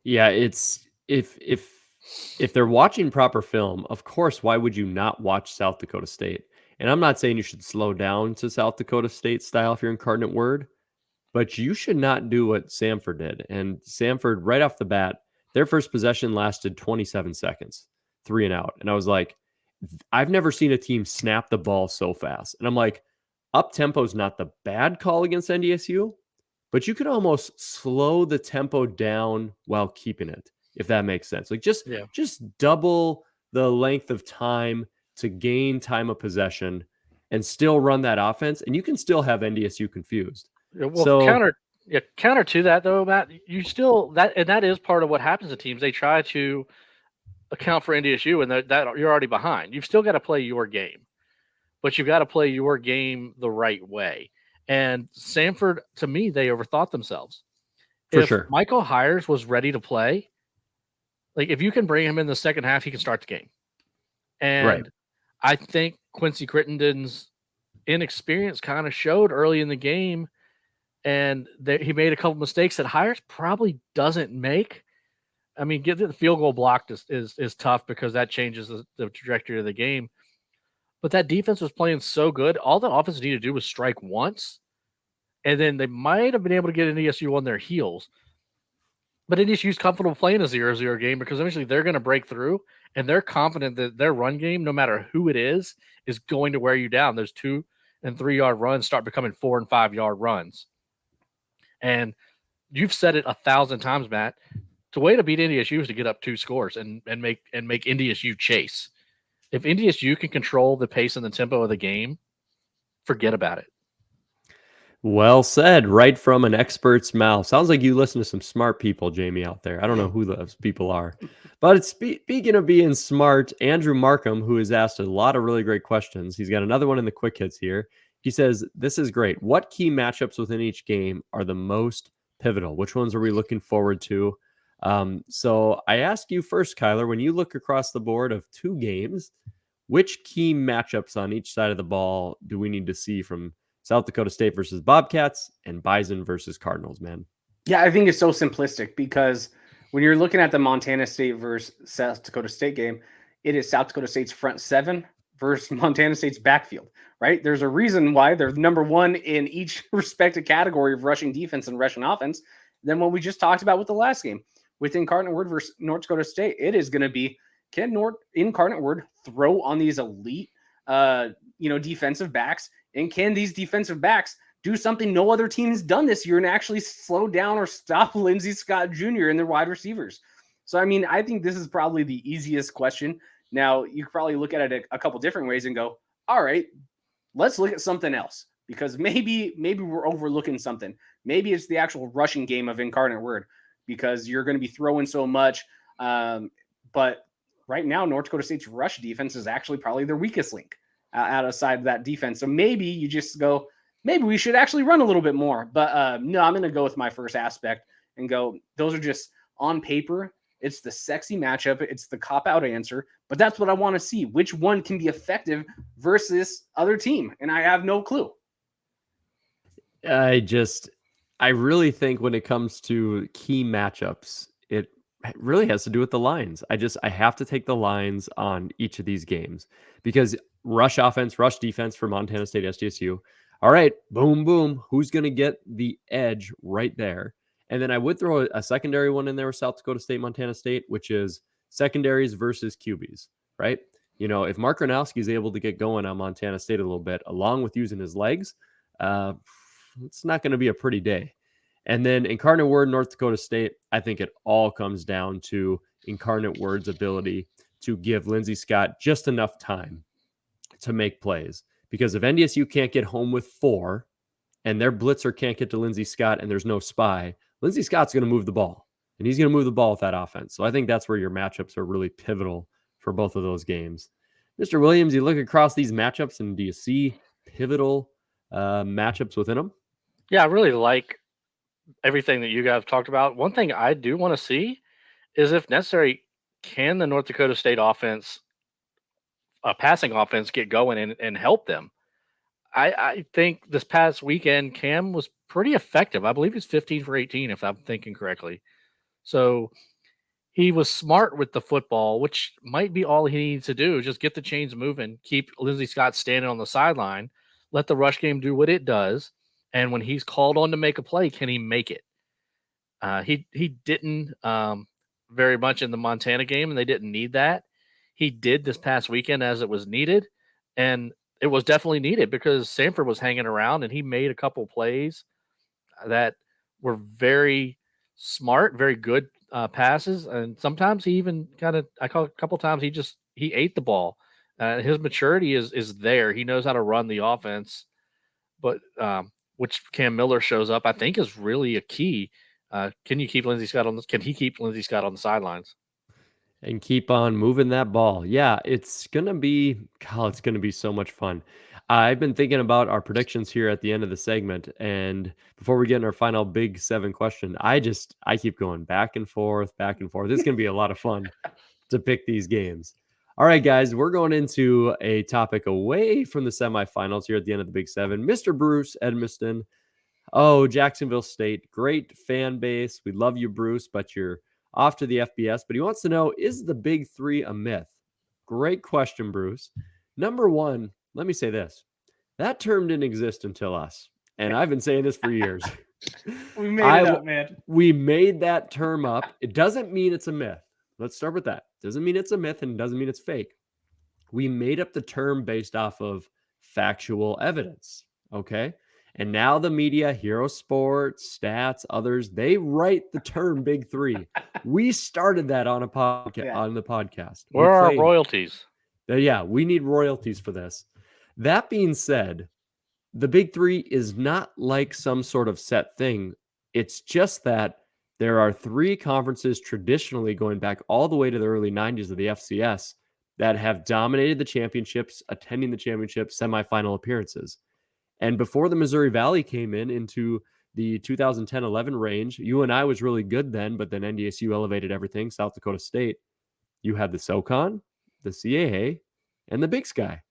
Yeah, it's if they're watching proper film, of course, why would you not watch South Dakota State? And I'm not saying you should slow down to South Dakota State style if you're Incarnate Word, but you should not do what Samford did. And Samford, right off the bat, their first possession lasted 27 seconds, 3 and out. And I was like, I've never seen a team snap the ball so fast. And I'm like, up tempo is not the bad call against NDSU, but you could almost slow the tempo down while keeping it, if that makes sense. Like just double the length of time to gain time of possession and still run that offense, and you can still have NDSU confused. Well, counter to that though, Matt, you still that is part of what happens to teams. They try to account for NDSU, and that you're already behind. You've still got to play your game, but you've got to play your game the right way. And Samford, to me, they overthought themselves. If Michael Hires was ready to play, like if you can bring him in the second half, he can start the game. And I think Quincy Crittenden's inexperience kind of showed early in the game, and he made a couple mistakes that Hires probably doesn't make. I mean, getting the field goal blocked is tough because that changes the trajectory of the game. But that defense was playing so good. All the offense needed to do was strike once, and then they might have been able to get NDSU on their heels. But NDSU's comfortable playing a 0-0 game because eventually they're going to break through, and they're confident that their run game, no matter who it is going to wear you down. Those 2- and 3-yard runs start becoming 4- and 5-yard runs. And you've said it 1,000 times, Matt. The way to beat NDSU is to get up 2 scores and make NDSU chase. If NDSU can control the pace and the tempo of the game, forget about it. Well said, right from an expert's mouth. Sounds like you listen to some smart people, Jamie, out there. I don't know who those people are. But speaking of being smart, Andrew Markham, who has asked a lot of really great questions, he's got another one in the quick hits here. He says, this is great. What key matchups within each game are the most pivotal? Which ones are we looking forward to? So I ask you first, Kyler, when you look across the board of 2 games, which key matchups on each side of the ball do we need to see from South Dakota State versus Bobcats and Bison versus Cardinals, man? Yeah, I think it's so simplistic because when you're looking at the Montana State versus South Dakota State game, it is South Dakota State's front 7 versus Montana State's backfield, right? There's a reason why they're number 1 in each respective category of rushing defense and rushing offense than what we just talked about with the last game. With Incarnate Word versus North Dakota State, it is going to be, can Incarnate Word throw on these elite, defensive backs? And can these defensive backs do something no other team has done this year and actually slow down or stop Lindsey Scott Jr. and their wide receivers? So, I mean, I think this is probably the easiest question. Now, you could probably look at it a couple different ways and go, all right, let's look at something else, because maybe we're overlooking something. Maybe it's the actual rushing game of Incarnate Word, because you're going to be throwing so much. But right now, North Dakota State's rush defense is actually probably their weakest link outside of that defense. So maybe you just go, maybe we should actually run a little bit more. But no, I'm going to go with my first aspect and go, those are just on paper. It's the sexy matchup. It's the cop-out answer. But that's what I want to see. Which one can be effective versus other team? And I have no clue. I really think when it comes to key matchups, it really has to do with the lines. I have to take the lines on each of these games, because rush offense, rush defense for Montana State, SDSU. All right, boom, boom. Who's going to get the edge right there? And then I would throw a secondary one in there with South Dakota State, Montana State, which is secondaries versus QBs, right? if Mark Gronowski is able to get going on Montana State a little bit, along with using his legs, it's not going to be a pretty day. And then Incarnate Word, North Dakota State, I think it all comes down to Incarnate Word's ability to give Lindsey Scott just enough time to make plays. Because if NDSU can't get home with 4 and their blitzer can't get to Lindsey Scott and there's no spy, Lindsey Scott's going to move the ball. And he's going to move the ball with that offense. So I think that's where your matchups are really pivotal for both of those games. Mr. Williams, you look across these matchups and do you see pivotal matchups within them? Yeah, I really like everything that you guys talked about. One thing I do want to see is, if necessary, can the North Dakota State offense, passing offense, get going and help them? I think this past weekend, Cam was pretty effective. I believe he's 15 for 18, if I'm thinking correctly. So he was smart with the football, which might be all he needs to do. Just get the chains moving, keep Lindsey Scott standing on the sideline, let the rush game do what it does. And when he's called on to make a play, can he make it? He didn't very much in the Montana game, and they didn't need that. He did this past weekend as it was needed, and it was definitely needed because Sanford was hanging around, and he made a couple plays that were very smart, very good passes, and sometimes he even a couple times he ate the ball. His maturity is there. He knows how to run the offense, but which Cam Miller shows up, I think, is really a key. Can he keep Lindsey Scott on the sidelines? And keep on moving that ball. Yeah, it's going to be so much fun. I've been thinking about our predictions here at the end of the segment. And before we get in our final Big 7 question, I keep going back and forth. It's going to be a lot of fun to pick these games. All right, guys, we're going into a topic away from the semifinals here at the end of the Big 7. Mr. Bruce Edmiston. Oh, Jacksonville State, great fan base. We love you, Bruce, but you're off to the FBS. But he wants to know, is the Big 3 a myth? Great question, Bruce. Number one, let me say this. That term didn't exist until us. And I've been saying this for years. We made it up, man. We made that term up. It doesn't mean it's a myth. Let's start with that. Doesn't mean it's a myth and doesn't mean it's fake. We made up the term based off of factual evidence. Okay. And now the media, Hero Sports, Stats, others, they write the term Big 3. We started that on the podcast. Where are our royalties? Yeah, we need royalties for this. That being said, the Big 3 is not like some sort of set thing. It's just that there are 3 conferences traditionally going back all the way to the early 90s of the FCS that have dominated the championships, attending the championship semifinal appearances. And before the Missouri Valley came into the 2010-11 range, UNI was really good then, but then NDSU elevated everything, South Dakota State. You had the SoCon, the CAA, and the Big Sky.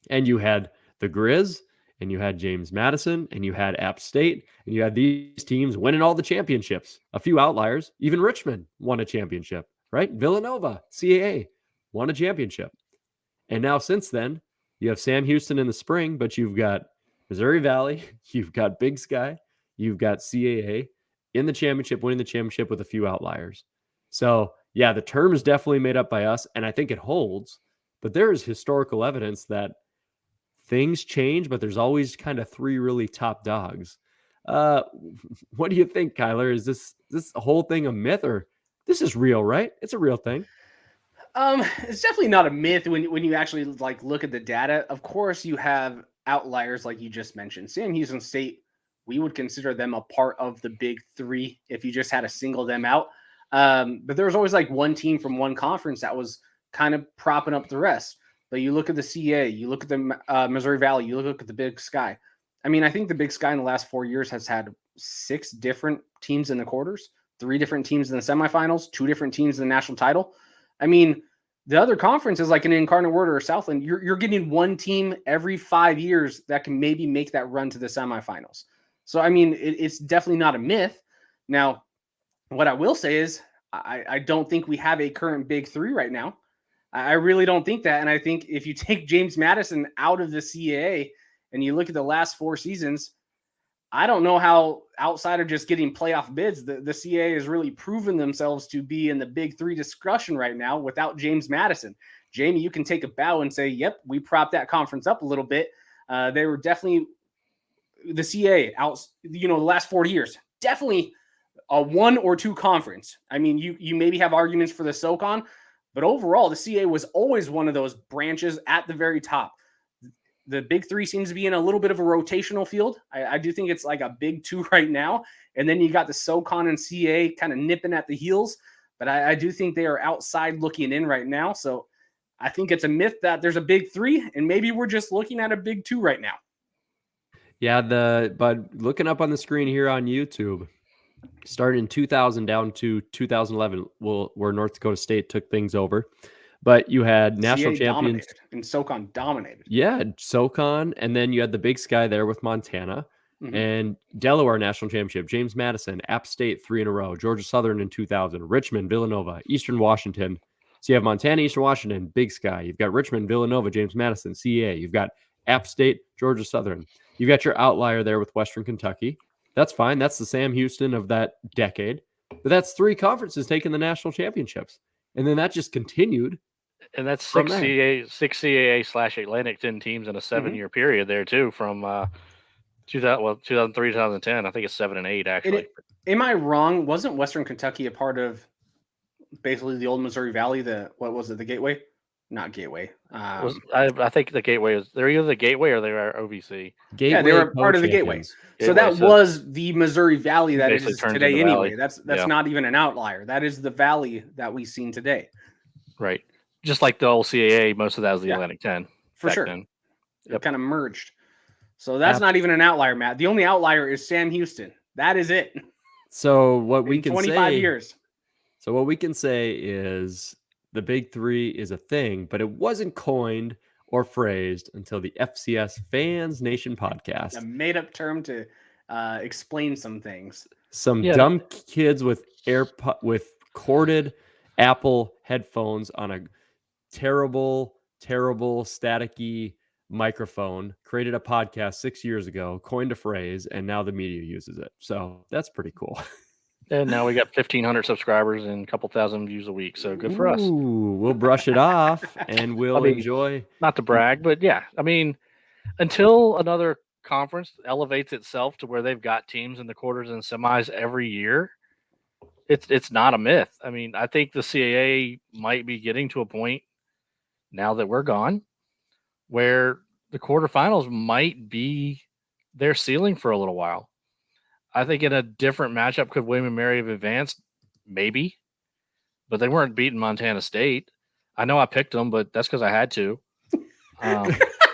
And you had the Grizz, and you had James Madison, and you had App State, and you had these teams winning all the championships. A few outliers, even Richmond won a championship, right? Villanova, CAA, won a championship. And now since then, you have Sam Houston in the spring, but you've got Missouri Valley, you've got Big Sky, you've got CAA in the championship, winning the championship with a few outliers. So, yeah, the term is definitely made up by us, and I think it holds. But there is historical evidence that things change, but there's always kind of 3 really top dogs. What do you think, Kyler? Is this whole thing a myth, or this is real, right? It's a real thing. It's definitely not a myth when you actually look at the data. Of course, you have outliers like you just mentioned. Sam Houston State, we would consider them a part of the Big 3 if you just had to single them out. But there was always one team from one conference that was kind of propping up the rest. But you look at the CA, you look at the Missouri Valley, you look at the Big Sky. I mean, I think the Big Sky in the last 4 years has had 6 different teams in the quarters, 3 different teams in the semifinals, 2 different teams in the national title. I mean, the other conferences like an Incarnate Word or Southland, you're getting one team every 5 years that can maybe make that run to the semifinals. So, I mean, it's definitely not a myth. Now, what I will say is I don't think we have a current Big 3 right now. I really don't think that. And I think if you take James Madison out of the CAA and you look at the last 4 seasons, I don't know how outside of just getting playoff bids, the CAA has really proven themselves to be in the Big Three discussion right now without James Madison. Jamie, you can take a bow and say, yep, we propped that conference up a little bit. They were definitely the CAA out, the last 40 years, definitely a 1 or 2 conference. I mean, you maybe have arguments for the SoCon, but overall, the CAA was always one of those branches at the very top. The Big Three seems to be in a little bit of a rotational field. I do think it's like a Big Two right now. And then you got the SoCon and CAA kind of nipping at the heels. But I do think they are outside looking in right now. So I think it's a myth that there's a Big Three, and maybe we're just looking at a Big Two right now. Yeah, but looking up on the screen here on YouTube, starting in 2000 down to 2011, where North Dakota State took things over. But you had national CAA champions. and SoCon dominated. Yeah, SoCon, and then you had the Big Sky there with Montana. And Delaware national championship, James Madison, App State 3 in a row, Georgia Southern in 2000, Richmond, Villanova, Eastern Washington. So you have Montana, Eastern Washington, Big Sky. You've got Richmond, Villanova, James Madison, CAA. You've got App State, Georgia Southern. You've got your outlier there with Western Kentucky. That's fine. That's the Sam Houston of that decade. But that's 3 conferences taking the national championships. And then that just continued. And that's 6 CAA / Atlantic 10 teams in a 7-year period there too, from 2003 2010. I think it's 7 and 8 actually. Am I wrong? Wasn't Western Kentucky a part of basically the old Missouri Valley? The Gateway? Not Gateway. I think the Gateway is. They're either the Gateway or they are OVC. Gateway, they were part of the Gateway. So that was the Missouri Valley that is today anyway. That's not even an outlier. That is the valley that we've seen today. Right. Just like the old CAA, most of that was the Atlantic 10. For sure. It kind of merged. So that's not even an outlier, Matt. The only outlier is Sam Houston. That is it. So what we can 25 years. So what we can say is the Big Three is a thing, but it wasn't coined or phrased until the FCS Fans Nation podcast. A made-up term to explain some things. Some dumb kids with corded Apple headphones on a terrible staticky microphone created a podcast 6 years ago, coined a phrase, and now the media uses it. So that's pretty cool. And now we got 1,500 subscribers and a couple thousand views a week. So good for us. We'll brush it off and we'll enjoy. Not to brag, but yeah, I mean, until another conference elevates itself to where they've got teams in the quarters and semis every year, it's not a myth. I mean, I think the CAA might be getting to a point now that we're gone where the quarterfinals might be their ceiling for a little while. I think in a different matchup, could William & Mary have advanced? Maybe. But they weren't beating Montana State. I know I picked them, but that's because I had to. I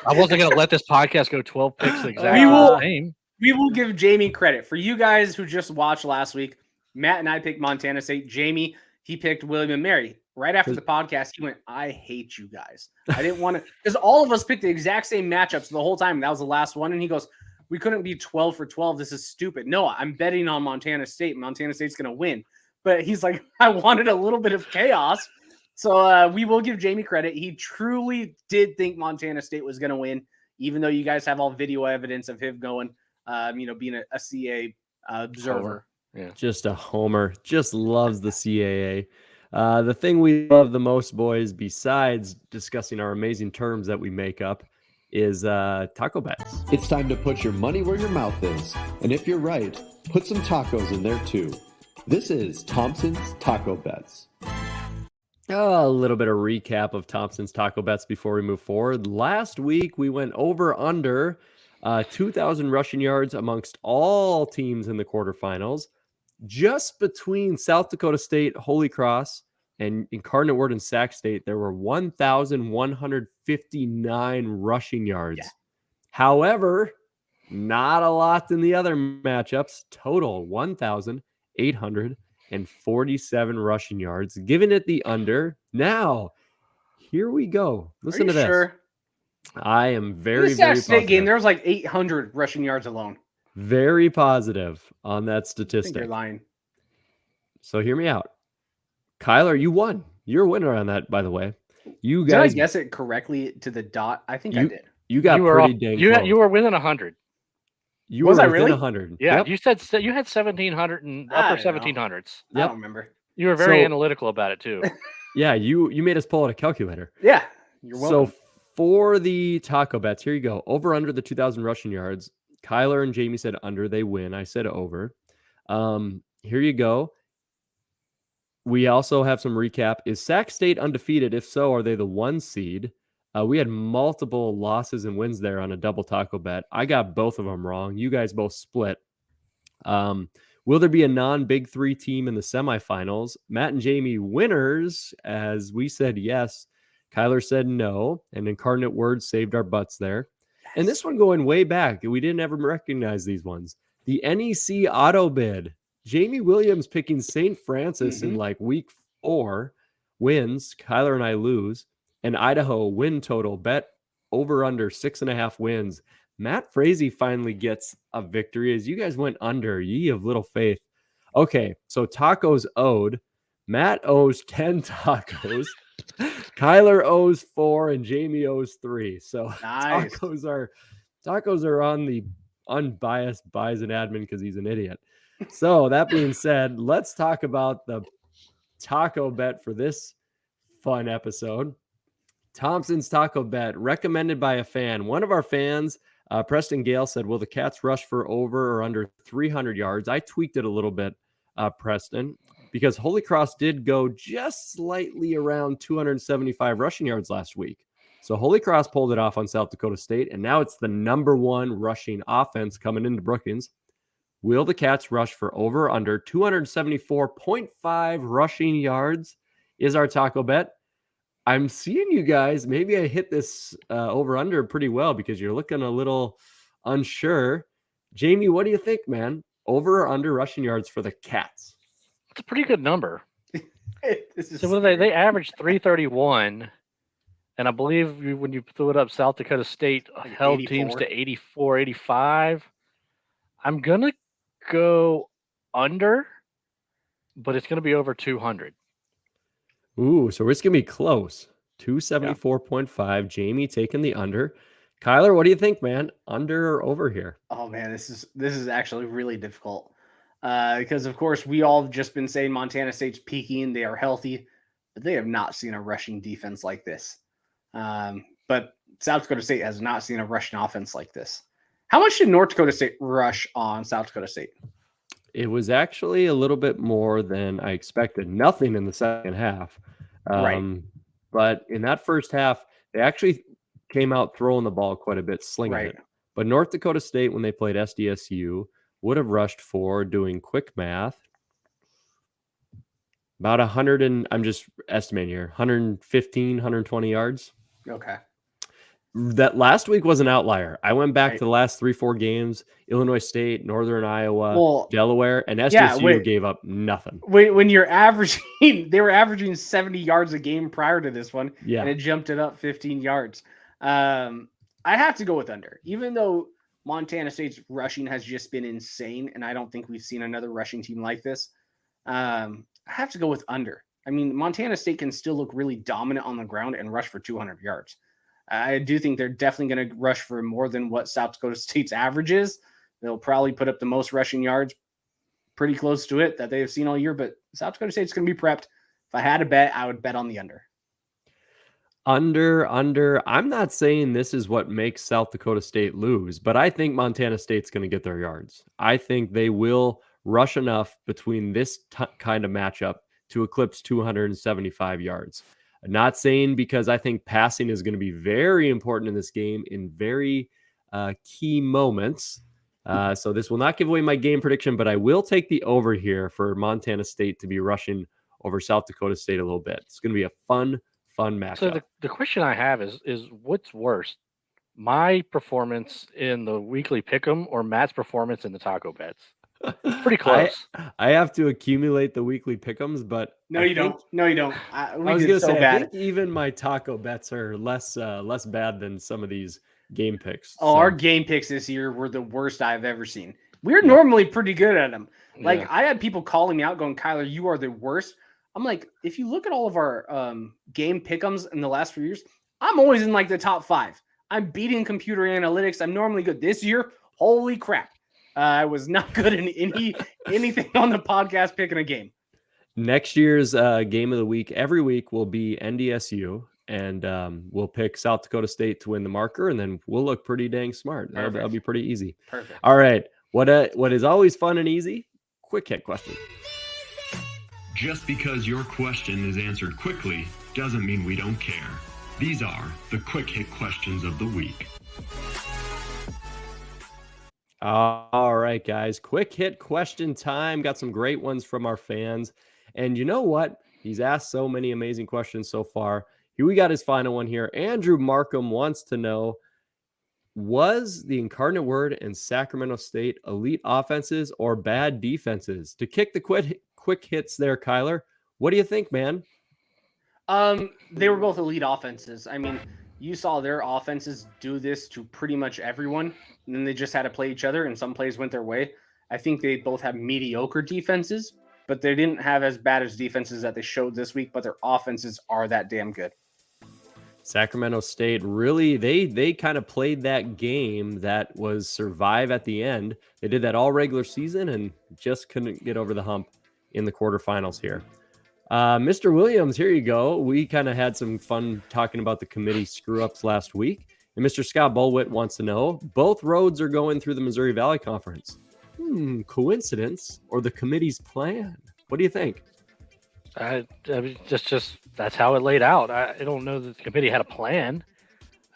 wasn't going to let this podcast go 12 picks the exact same. We will give Jamie credit. For you guys who just watched last week, Matt and I picked Montana State. Jamie, he picked William & Mary. Right after the podcast, he went, I hate you guys. I didn't want to, because all of us picked the exact same matchups the whole time. That was the last one. And he goes, we couldn't be 12 for 12. This is stupid. No, I'm betting on Montana State. Montana State's going to win. But he's like, I wanted a little bit of chaos. So we will give Jamie credit. He truly did think Montana State was going to win, even though you guys have all video evidence of him going, being a CAA observer. Yeah. Just a homer. Just loves the CAA. The thing we love the most, boys, besides discussing our amazing terms that we make up, is taco bets. It's time to put your money where your mouth is. And if you're right, put some tacos in there too. This is Thompson's Taco Bets. A little bit of recap of Thompson's Taco Bets before we move forward. Last week, we went over 2,000 rushing yards amongst all teams in the quarterfinals. Just between South Dakota State, Holy Cross, and Incarnate Word and Sac State, there were 1,159 rushing yards. Yeah. However, not a lot in the other matchups. Total 1,847 rushing yards, giving it the under. Now, here we go. Listen to this. Sure? I am very, very positive. State game, there was like 800 rushing yards alone. Very positive on that statistic. I think you're lying. So hear me out. Kyler, you won. You're a winner on that, by the way. You guys, did I guess it correctly to the dot? I think I did. You got pretty dang close. You were within 100. You Was were I within really? 100. Yeah, Yep. you said you had 1,700 and I upper don't know. 1,700s. I Yep. don't remember. You were very So- analytical about it too. Yeah, you made us pull out a calculator. Yeah, you're welcome. So for the taco bets, here you go. Over under the 2,000 rushing yards. Kyler and Jamie said under, they win. I said over. Here you go. We also have some recap. Is Sac State undefeated? If so, are they the 1 seed? We had multiple losses and wins there on a double taco bet. I got both of them wrong. You guys both split. Will there be a non-Big 3 team in the semifinals? Matt and Jamie winners, as we said yes. Kyler said no, and Incarnate Word saved our butts there. And this one going way back, we didn't ever recognize these ones. The NEC auto bid. Jamie Williams picking St. Francis in like week 4 wins. Kyler and I lose. And Idaho win total bet over under 6.5 wins. Matt Frazee finally gets a victory as you guys went under. Ye of little faith. Okay, so tacos owed. Matt owes 10 tacos. Kyler owes 4 and Jamie owes 3. So Nice. tacos are on the unbiased Bison admin because he's an idiot. So that being said, let's talk about the taco bet for this fun episode. Thompson's taco bet recommended by a fan. One of our fans, Preston Gale, said, will the Cats rush for over or under 300 yards? I tweaked it a little bit, Preston, because Holy Cross did go just slightly around 275 rushing yards last week. So Holy Cross pulled it off on South Dakota State, and now it's the number 1 rushing offense coming into Brookings. Will the Cats rush for over or under 274.5 rushing yards is our taco bet. I'm seeing you guys. Maybe I hit this over under pretty well because you're looking a little unsure. Jamie, what do you think, man? Over or under rushing yards for the Cats? It's a pretty good number. This is So what they averaged 331, and I believe when you threw it up, South Dakota State Like held 84. teams to 84, 85. I'm gonna go under, but it's gonna be over 200. Ooh, so it's going to be close. 274.5. Jamie taking the under. Kyler, what do you think, man? Under or over here? Oh man, this is actually really difficult because of course we all have just been saying Montana State's peaking, they are healthy, but they have not seen a rushing defense like this. But South Dakota State has not seen a rushing offense like this. How much did North Dakota State rush on South Dakota State? It was actually a little bit more than I expected. Nothing in the second half. Right. But in that first half, they actually came out throwing the ball quite a bit, slinging Right. it. But North Dakota State, when they played SDSU, would have rushed for, doing quick math, about 100 and I'm just estimating here, 115, 120 yards. Okay. That last week was an outlier. I went back Right. to the last 3-4 games: Illinois State, Northern Iowa, Well, Delaware, and yeah, SDSU wait. gave up nothing. When you're averaging, they were averaging 70 yards a game prior to this one, Yeah. and it jumped it up 15 yards. I have to go with under, even though Montana State's rushing has just been insane, and I don't think we've seen another rushing team like this. I have to go with under. I mean, Montana State can still look really dominant on the ground and rush for 200 yards. I do think they're definitely going to rush for more than what South Dakota State's average is. They'll probably put up the most rushing yards, pretty close to it, that they have seen all year. But South Dakota State's going to be prepped. If I had a bet, I would bet on the under. Under. I'm not saying this is what makes South Dakota State lose, but I think Montana State's going to get their yards. I think they will rush enough between this kind of matchup to eclipse 275 yards. I'm not saying, because I think passing is going to be very important in this game in very key moments. So this will not give away my game prediction, but I will take the over here for Montana State to be rushing over South Dakota State a little bit. It's going to be a fun matchup. So the question I have is what's worse, my performance in the weekly pick'em or Matt's performance in the taco bets? Pretty close. I have to accumulate the weekly pick'ems, but No, I you think- don't. No, you don't. I We was did going to so say, bad. I think even my taco bets are less bad than some of these game picks. Oh, So, our game picks this year were the worst I've ever seen. We're normally pretty good at them. Like, Yeah. I had people calling me out going, Kyler, you are the worst. I'm like, if you look at all of our game pick'ems in the last few years, I'm always in like the top 5. I'm beating computer analytics. I'm normally good. This year, holy crap. I was not good in anything on the podcast picking a game. Next year's game of the week, every week, will be NDSU, and we'll pick South Dakota State to win the marker, and then we'll look pretty dang smart. That'll be pretty easy. Perfect. All right. What is always fun and easy? Quick hit question. Just because your question is answered quickly doesn't mean we don't care. These are the quick hit questions of the week. All right, guys. Quick hit question time. Got some great ones from our fans. And you know what? He's asked so many amazing questions so far. Here we got his final one here. Andrew Markham wants to know, was the Incarnate Word and Sacramento State elite offenses or bad defenses? To kick the quick hits there, Kyler, what do you think, man? They were both elite offenses. I mean, you saw their offenses do this to pretty much everyone, and then they just had to play each other, and some plays went their way. I think they both have mediocre defenses, but they didn't have as bad as defenses that they showed this week, but their offenses are that damn good. Sacramento State, really, they kind of played that game that was survive at the end. They did that all regular season and just couldn't get over the hump in the quarterfinals here. Mr. Williams, here you go. We kind of had some fun talking about the committee screw-ups last week. And Mr. Scott Bulwitt wants to know, both roads are going through the Missouri Valley Conference. Coincidence or the committee's plan? What do you think? I mean, just that's how it laid out. I don't know that the committee had a plan.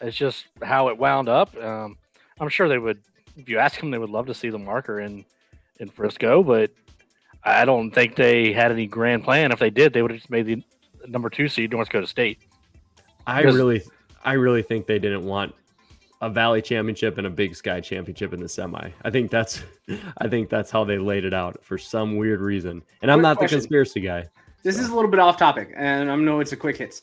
It's just how it wound up. I'm sure they would, if you ask them, they would love to see the marker in Frisco, but I don't think they had any grand plan. If they did, they would have just made the number 2 seed North Dakota State. I really think they didn't want a Valley Championship and a Big Sky Championship in the semi. I think that's how they laid it out for some weird reason. And I'm not the conspiracy guy. This is a little bit off topic, and I know it's a quick hits.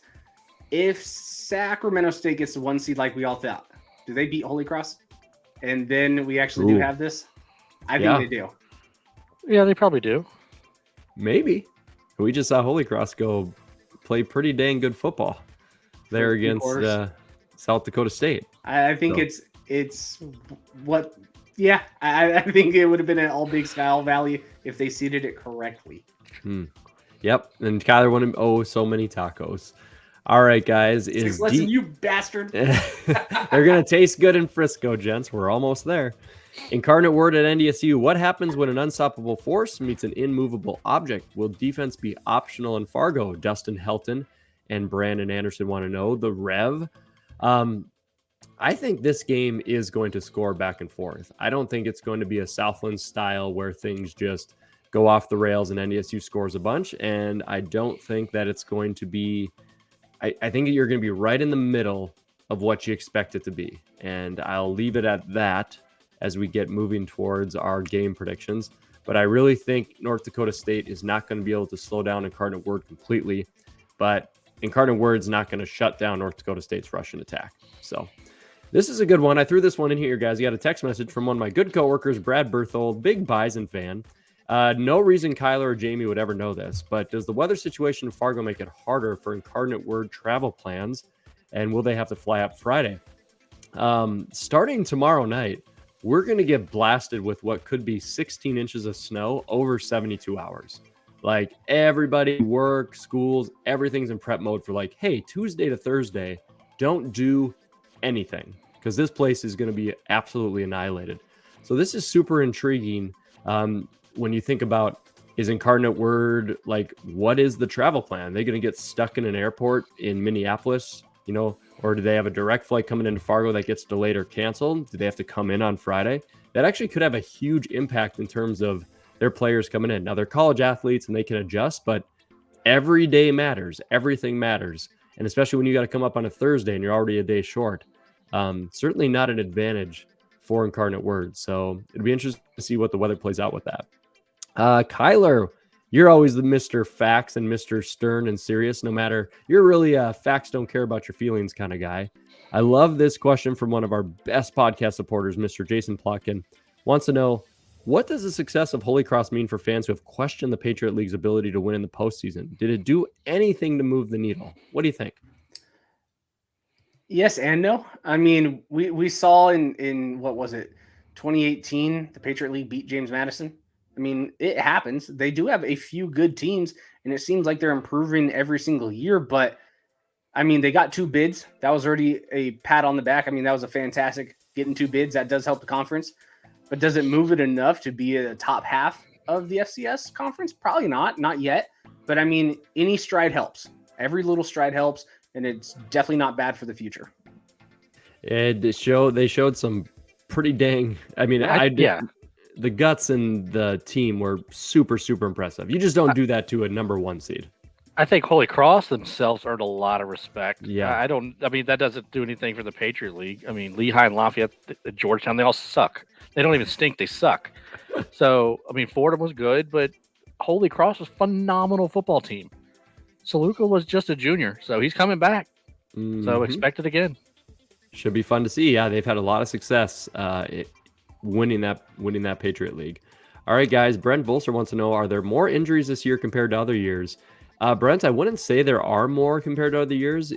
If Sacramento State gets the 1 seed like we all thought, do they beat Holy Cross? And then we actually do have this? I think they do. Yeah, they probably do. Maybe. We just saw Holy Cross go play pretty dang good football there against South Dakota State. I think it's what. Yeah, I think it would have been an all Big Sky, all Valley if they seeded it correctly. Yep, and Kyler wanted so many tacos. All right, guys. Listen, you bastard. They're going to taste good in Frisco, gents. We're almost there. Incarnate Word at NDSU. What happens when an unstoppable force meets an immovable object? Will defense be optional in Fargo? Dustin Helton and Brandon Anderson want to know. The Rev. I think this game is going to score back and forth. I don't think it's going to be a Southland style where things just go off the rails and NDSU scores a bunch. And I don't think that it's going to be, I think you're going to be right in the middle of what you expect it to be. And I'll leave it at that as we get moving towards our game predictions. But I really think North Dakota State is not going to be able to slow down Incarnate Word completely. But Incarnate Word's not going to shut down North Dakota State's Russian attack. So this is a good one. I threw this one in here, guys. You got a text message from one of my good coworkers, Brad Berthold, big Bison fan. No reason Kyler or Jamie would ever know this, but does the weather situation in Fargo make it harder for Incarnate Word travel plans? And will they have to fly up Friday? Starting tomorrow night, we're going to get blasted with what could be 16 inches of snow over 72 hours. Like everybody, work, schools, everything's in prep mode for like, hey, Tuesday to Thursday, don't do anything because this place is going to be absolutely annihilated. So this is super intriguing. When you think about, is Incarnate Word, like, what is the travel plan? Are they going to get stuck in an airport in Minneapolis, or do they have a direct flight coming into Fargo that gets delayed or canceled? Do they have to come in on Friday? That actually could have a huge impact in terms of their players coming in. Now, they're college athletes and they can adjust, but every day matters. Everything matters. And especially when you got to come up on a Thursday and you're already a day short, certainly not an advantage for Incarnate Word. So it'd be interesting to see what the weather plays out with that. Kyler, you're always the Mr. Facts and Mr. Stern and serious, no matter, you're really a facts don't care about your feelings kind of guy. I love this question from one of our best podcast supporters, Mr. Jason Plotkin. Wants to know, what does the success of Holy Cross mean for fans who have questioned the Patriot League's ability to win in the postseason? Did it do anything to move the needle? What do you think? Yes and no. I mean, we saw in what was it, 2018, the Patriot League beat James Madison. I mean, it happens. They do have a few good teams, and it seems like they're improving every single year. But, I mean, they got 2 bids. That was already a pat on the back. I mean, that was a fantastic getting 2 bids. That does help the conference. But does it move it enough to be a top half of the FCS conference? Probably not yet. But, I mean, any stride helps. Every little stride helps, and it's definitely not bad for the future. And they showed some pretty dang. I mean, the guts and the team were super, super impressive. You just don't do that to a number 1 seed. I think Holy Cross themselves earned a lot of respect. Yeah. I mean, that doesn't do anything for the Patriot League. I mean, Lehigh and Lafayette, Georgetown, they all suck. They don't even stink. They suck. So, I mean, Fordham was good, but Holy Cross was a phenomenal football team. Saluka was just a junior, so he's coming back. So expect it again. Should be fun to see. Yeah, they've had a lot of success winning that Patriot League. All right, guys. Brent Volser wants to know: are there more injuries this year compared to other years? Brent, I wouldn't say there are more compared to other years.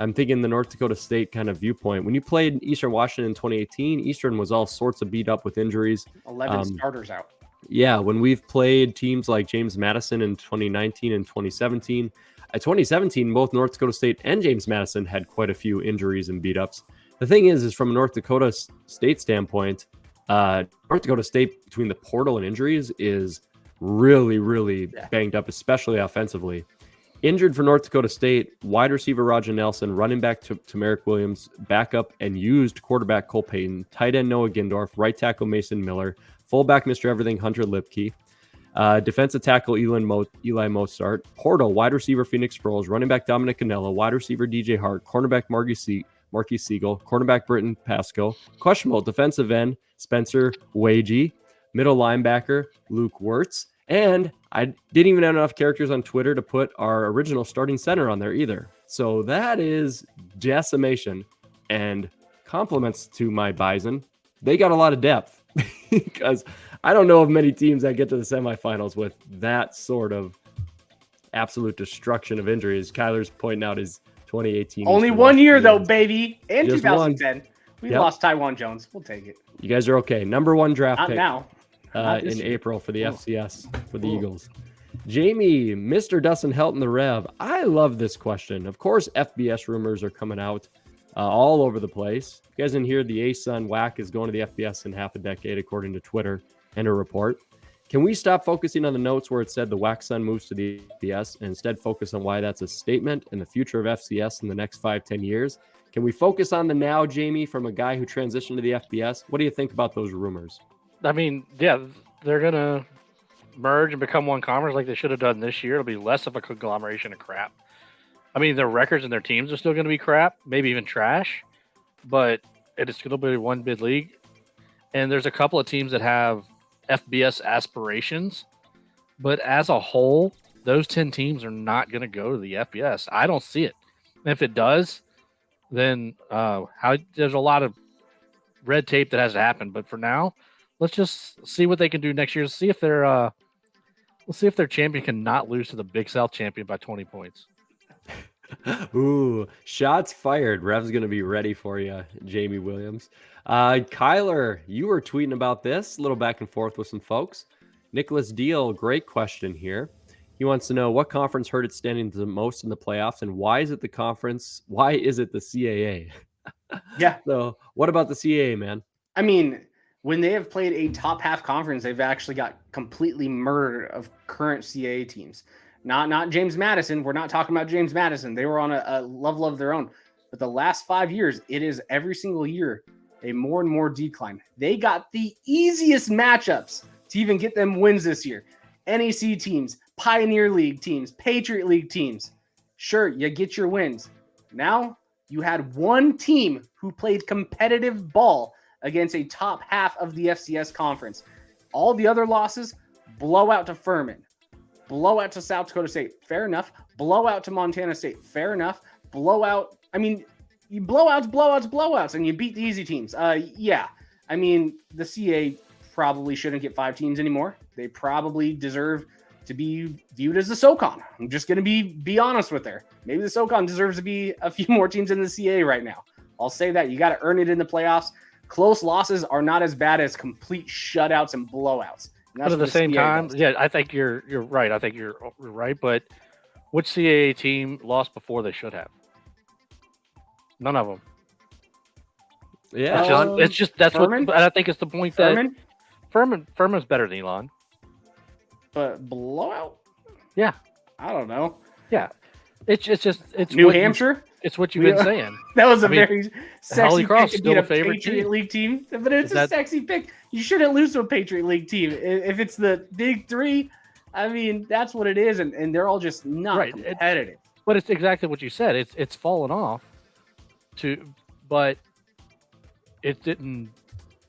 I'm thinking the North Dakota State kind of viewpoint. When you played Eastern Washington in 2018, Eastern was all sorts of beat up with injuries. 11 starters out. Yeah, when we've played teams like James Madison in 2019 and 2017. 2017, both North Dakota State and James Madison had quite a few injuries and beat-ups. The thing is from a North Dakota State standpoint, North Dakota State, between the portal and injuries, is really, really banged up, especially offensively. Injured for North Dakota State, wide receiver Roger Nelson, running back Tamarick Williams, backup and used quarterback Cole Payton, tight end Noah Gindorf, right tackle Mason Miller, fullback Mr. Everything Hunter Lipke, defensive tackle Eli Mostart, portal wide receiver Phoenix Sproles, running back Dominic Canella, wide receiver DJ Hart, cornerback Marquis Siegel, cornerback Britton Pasco, questionable defensive end Spencer Wagee, middle linebacker Luke Wirtz, and I didn't even have enough characters on Twitter to put our original starting center on there either. So that is decimation, and compliments to my Bison. They got a lot of depth because I don't know of many teams that get to the semifinals with that sort of absolute destruction of injuries. Kyler's pointing out his 2018. Only 1 year though, baby. And Just 2010. We lost Tywan Jones. We'll take it. You guys are okay. Number 1 draft Not pick now. in April for the FCS for the Eagles. Jamie, Mr. Dustin Helton the Rev. I love this question. Of course, FBS rumors are coming out all over the place. You guys didn't hear the A-Sun whack is going to the FBS in half a decade, according to Twitter and a report. Can we stop focusing on the notes where it said the whack son moves to the FBS and instead focus on why that's a statement in the future of FCS in the next 5-10 years? Can we focus on the now, Jamie, from a guy who transitioned to the FBS? What do you think about those rumors? I mean, yeah, they're going to merge and become one conference like they should have done this year. It'll be less of a conglomeration of crap. I mean, their records and their teams are still going to be crap, maybe even trash, but it's going to be one bid league. And there's a couple of teams that have FBS aspirations, but as a whole, those 10 teams are not going to go to the FBS. I don't see it. And if it does, then there's a lot of red tape that has to happen. But for now, let's just see what they can do next year. See if their champion cannot lose to the Big South champion by 20 points. Ooh, shots fired. Rev's going to be ready for you, Jamie Williams. Kyler, you were tweeting about this, a little back and forth with some folks. Nicholas Deal, great question here. He wants to know what conference hurt its standing the most in the playoffs, and why is it the conference? Why is it the CAA? Yeah. So what about the CAA, man? I mean, when they have played a top half conference, they've actually got completely murdered of current CAA teams. Not James Madison. We're not talking about James Madison. They were on a level of their own. But the last 5 years, it is every single year a more and more decline. They got the easiest matchups to even get them wins this year. NEC teams, Pioneer League teams, Patriot League teams. Sure, you get your wins. Now you had one team who played competitive ball against a top half of the FCS conference. All the other losses, blowout to Furman. Blowout to South Dakota State, fair enough. Blowout to Montana State, fair enough. Blowout, I mean, you blowouts, and you beat the easy teams. Yeah, I mean, the CA probably shouldn't get 5 teams anymore. They probably deserve to be viewed as the SoCon. I'm just going to be honest with her. Maybe the SoCon deserves to be a few more teams in the CA right now. I'll say that. You got to earn it in the playoffs. close losses are not as bad as complete shutouts and blowouts. And But that's at what the same CAA time, does. yeah, I think you're right. I think you're right. But which CAA team lost before they should have? None of them. Yeah, It's just that's Furman? what. And I think it's the point Furman, that Furman's better than Elon. but blowout? Yeah. I don't know. Yeah, it's New what Hampshire? It's what you've We- been saying. That was a I mean, very sexy Holy Cross pick to still beat a the favorite Patriot team. League team, but it's Is a that- sexy pick. You shouldn't lose to a Patriot League team. If it's the big three, I mean, that's what it is, and they're all just not Right. competitive. But it's exactly what you said. It's fallen off but it didn't.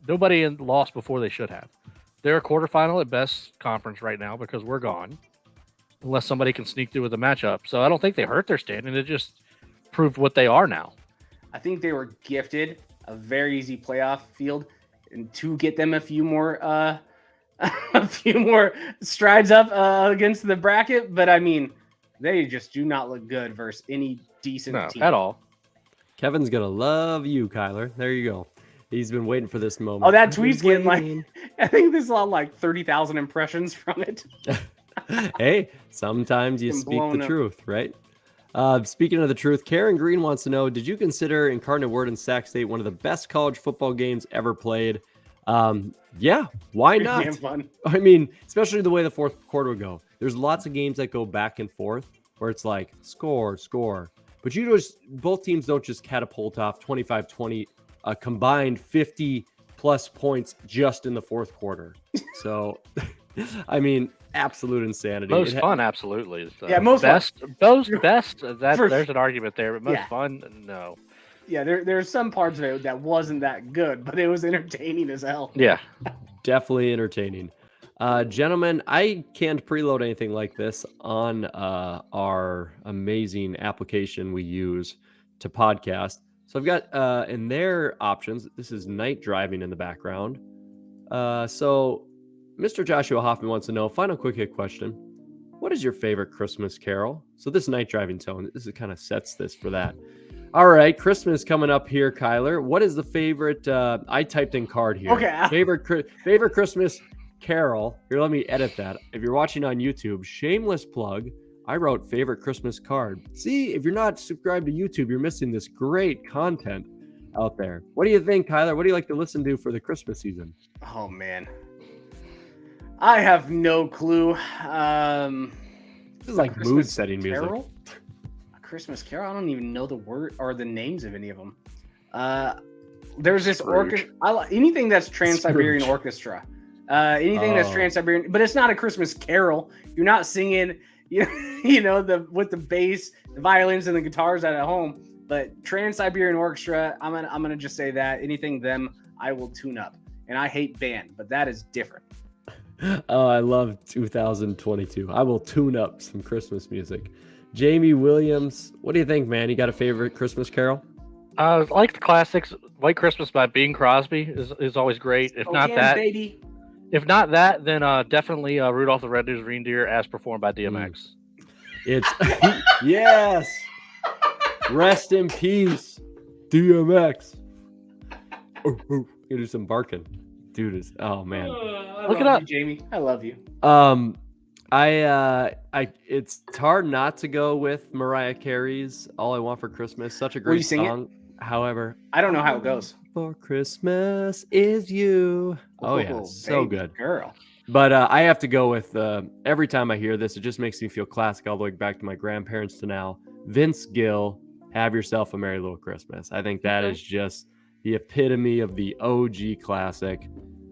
Nobody lost before they should have. They're a quarterfinal at best conference right now because we're gone, unless somebody can sneak through with a matchup. So I don't think they hurt their standing. It just proved what they are now. I think they were gifted a very easy playoff field, and to get them a few more a few more strides up against the bracket. But I mean, they just do not look good versus any decent team at all. Kevin's gonna love you, Kyler. There you go. He's been waiting for this moment. Oh, that He's been tweet's getting waiting. I think this is on like 30,000 impressions from it. Hey, sometimes you Been speak blown the up. truth, right? Speaking of the truth, Karen Green wants to know, did you consider Incarnate Word and Sac State one of the best college football games ever played? Yeah, why Pretty not? damn fun. I mean, especially the way the fourth quarter would go. There's lots of games that go back and forth where it's like score. But both teams don't just catapult off 25-20, a combined 50 plus points just in the fourth quarter. So, I mean, absolute insanity. Most fun, absolutely. Yeah, most fun. Best. There's an argument there, but most Yeah. fun, no. Yeah, there's some parts of it that wasn't that good, but it was entertaining as hell. Yeah. Definitely entertaining. Gentlemen, I can't preload anything like this on our amazing application we use to podcast. So I've got in their options, this is night driving in the background. So Mr. Joshua Hoffman wants to know, final quick hit question. What is your favorite Christmas carol? So this night driving tone, this kind of sets this for that. All right, Christmas coming up here, Kyler. What is the favorite? I typed in card here. Okay. Favorite Christmas carol. Here, let me edit that. If you're watching on YouTube, shameless plug. I wrote favorite Christmas card. See, if you're not subscribed to YouTube, you're missing this great content out there. What do you think, Kyler? What do you like to listen to for the Christmas season? Oh man, I have no clue. This is like Christmas mood setting music. Carol? A Christmas Carol? I don't even know the word or the names of any of them. There's this Scrooge. orchestra. Anything that's Trans-Siberian Scrooge. Orchestra. Anything that's Oh. Trans-Siberian, but it's not a Christmas Carol. You're not singing, with the bass, the violins, and the guitars at home. But Trans-Siberian Orchestra, I'm gonna just say that anything them, I will tune up. And I hate band, but that is different. Oh, I love 2022. I will tune up some Christmas music. Jamie Williams, what do you think, man? You got a favorite Christmas carol? I like the classics. White Christmas by Bing Crosby is always great. If not that, baby. then definitely Rudolph the Red-Nosed Reindeer as performed by DMX. It's yes. Rest in peace, DMX. You do some barking, dude. Oh man. Look it up, Jamie. I love you. It's hard not to go with Mariah Carey's "All I Want for Christmas." Such a Will great you sing it? song. However, I don't know how it goes. for Christmas is you. Oh yeah, so baby good. girl. But I have to go with every time I hear this, it just makes me feel classic all the way back to my grandparents to now. Vince Gill, "Have Yourself a Merry Little Christmas." I think that is just the epitome of the OG classic.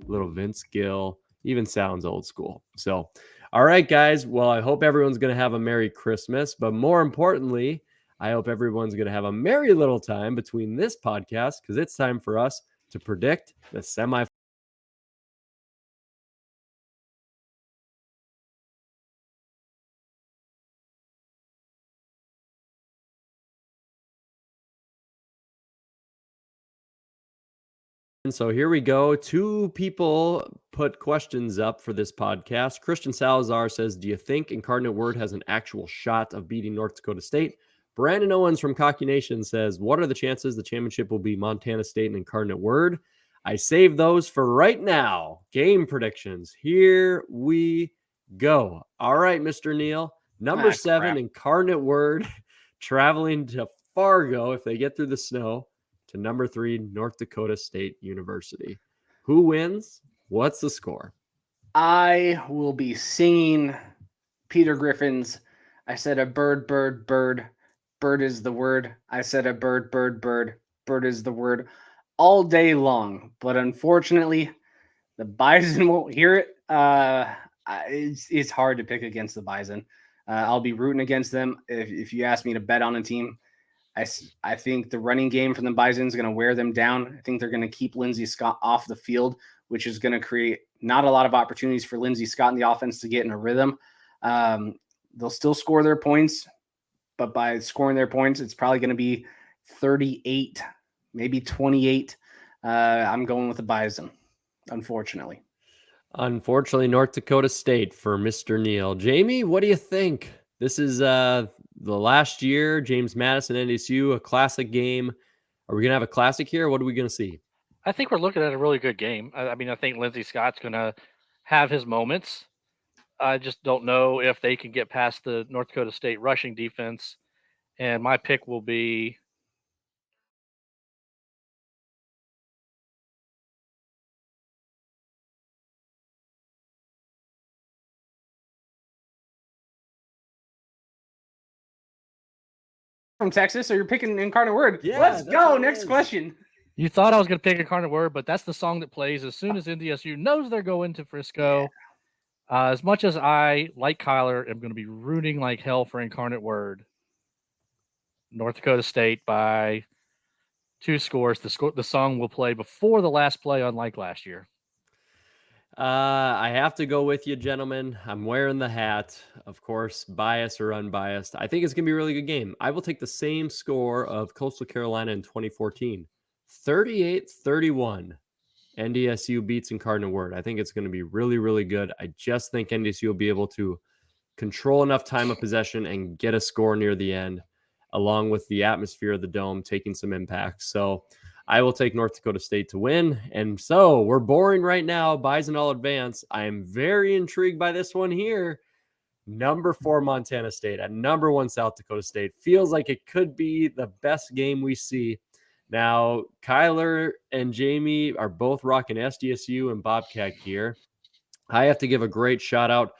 Little Vince Gill even sounds old school. So, all right, guys. Well, I hope everyone's going to have a Merry Christmas. But more importantly, I hope everyone's going to have a merry little time between this podcast because it's time for us to predict the semifinal. So here we go. Two people put questions up for this podcast. Christian Salazar says, do you think Incarnate Word has an actual shot of beating North Dakota State? Brandon Owens from Cocky Nation says, what are the chances the championship will be Montana State and Incarnate Word? I saved those for right now. Game predictions. Here we go. All right, Mr. Neal. Number 7, crap. Incarnate Word, traveling to Fargo if they get through the snow, to number 3, North Dakota State University. Who wins? What's the score? I will be singing Peter Griffin's I said a bird, bird, bird. Bird is the word. I said a bird, bird, bird. Bird is the word all day long. But unfortunately, the Bison won't hear it. It's hard to pick against the Bison. I'll be rooting against them. If you ask me to bet on a team, I think the running game from the Bison is going to wear them down. I think they're going to keep Lindsey Scott off the field, which is going to create not a lot of opportunities for Lindsey Scott in the offense to get in a rhythm. They'll still score their points, but by scoring their points, it's probably going to be 38, maybe 28. I'm going with the Bison, unfortunately. Unfortunately, North Dakota State for Mr. Neal. Jamie, what do you think? This is the last year, James Madison, NDSU, a classic game. Are we going to have a classic here? What are we going to see? I think we're looking at a really good game. I mean, I think Lindsey Scott's going to have his moments. I just don't know if they can get past the North Dakota State rushing defense. And my pick will be From Texas, so you're picking Incarnate Word. Yeah, Let's that's go. what it Next is. question. You thought I was going to pick Incarnate Word, but that's the song that plays as soon as NDSU knows they're going to Frisco. As much as I, like Kyler, am going to be rooting like hell for Incarnate Word, North Dakota State by 2 scores. The song will play before the last play, unlike last year. I have to go with you, gentlemen. I'm wearing the hat, of course, biased or unbiased. I think it's going to be a really good game. I will take the same score of Coastal Carolina in 2014, 38-31. NDSU beats Incarnate Word. I think it's going to be really, really good. I just think NDSU will be able to control enough time of possession and get a score near the end, along with the atmosphere of the dome taking some impact. So I will take North Dakota State to win. And so we're boring right now. Bison all advance. I am very intrigued by this one here. Number 4 Montana State at number 1 South Dakota State. Feels like it could be the best game we see. Now, Kyler and Jamie are both rocking SDSU and Bobcat gear. I have to give a great shout out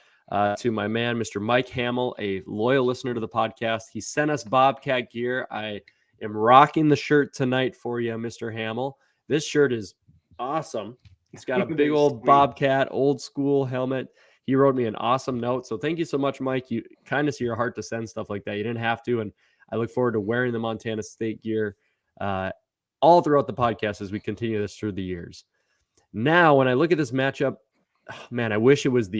to my man, Mr. Mike Hamill, a loyal listener to the podcast. He sent us Bobcat gear. I am rocking the shirt tonight for you, Mr. Hamill. This shirt is awesome. It's got a big old Bobcat, old school helmet. He wrote me an awesome note. So thank you so much, Mike. You kindness of your heart to send stuff like that. You didn't have to. And I look forward to wearing the Montana State gear all throughout the podcast as we continue this through the years. Now, when I look at this matchup, man, I wish it was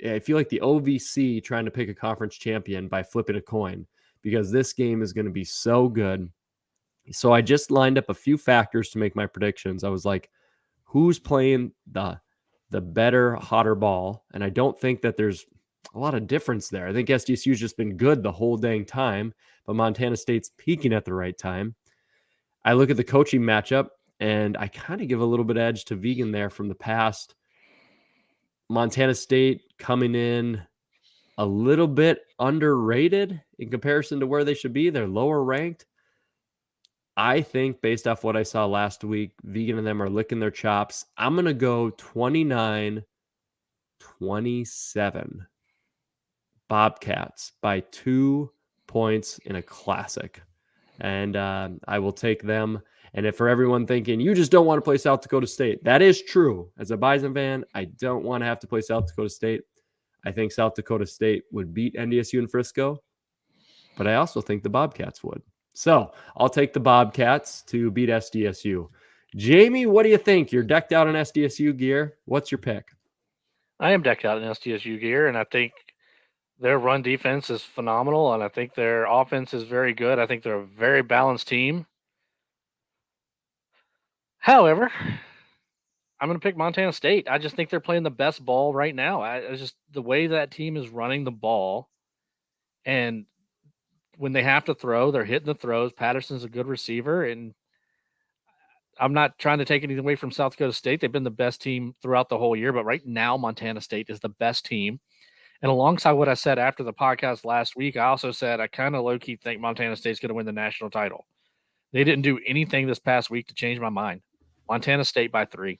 I feel like the OVC trying to pick a conference champion by flipping a coin, because this game is going to be so good. So I just lined up a few factors to make my predictions. I was like, who's playing the better, hotter ball? And I don't think that there's a lot of difference there. I think SDSU's just been good the whole dang time, but Montana State's peaking at the right time. I look at the coaching matchup, and I kind of give a little bit edge to Vegan there from the past. Montana State coming in a little bit underrated in comparison to where they should be. They're lower ranked. I think based off what I saw last week, Vegan and them are licking their chops. I'm going to go 29-27. Bobcats by 2 points in a classic. And I will take them. And if for everyone thinking, you just don't want to play South Dakota State, that is true. As a Bison fan, I don't want to have to play South Dakota State. I think South Dakota State would beat NDSU and Frisco, but I also think the Bobcats would. So I'll take the Bobcats to beat SDSU. Jamie, what do you think? You're decked out in SDSU gear. What's your pick? I am decked out in SDSU gear, and I think their run defense is phenomenal, and I think their offense is very good. I think they're a very balanced team. However, I'm going to pick Montana State. I just think they're playing the best ball right now. It's just the way that team is running the ball, and when they have to throw, they're hitting the throws. Patterson's a good receiver, and I'm not trying to take anything away from South Dakota State. They've been the best team throughout the whole year, but right now Montana State is the best team. And alongside what I said after the podcast last week, I also said I kind of low-key think Montana State's going to win the national title. They didn't do anything this past week to change my mind. Montana State by 3.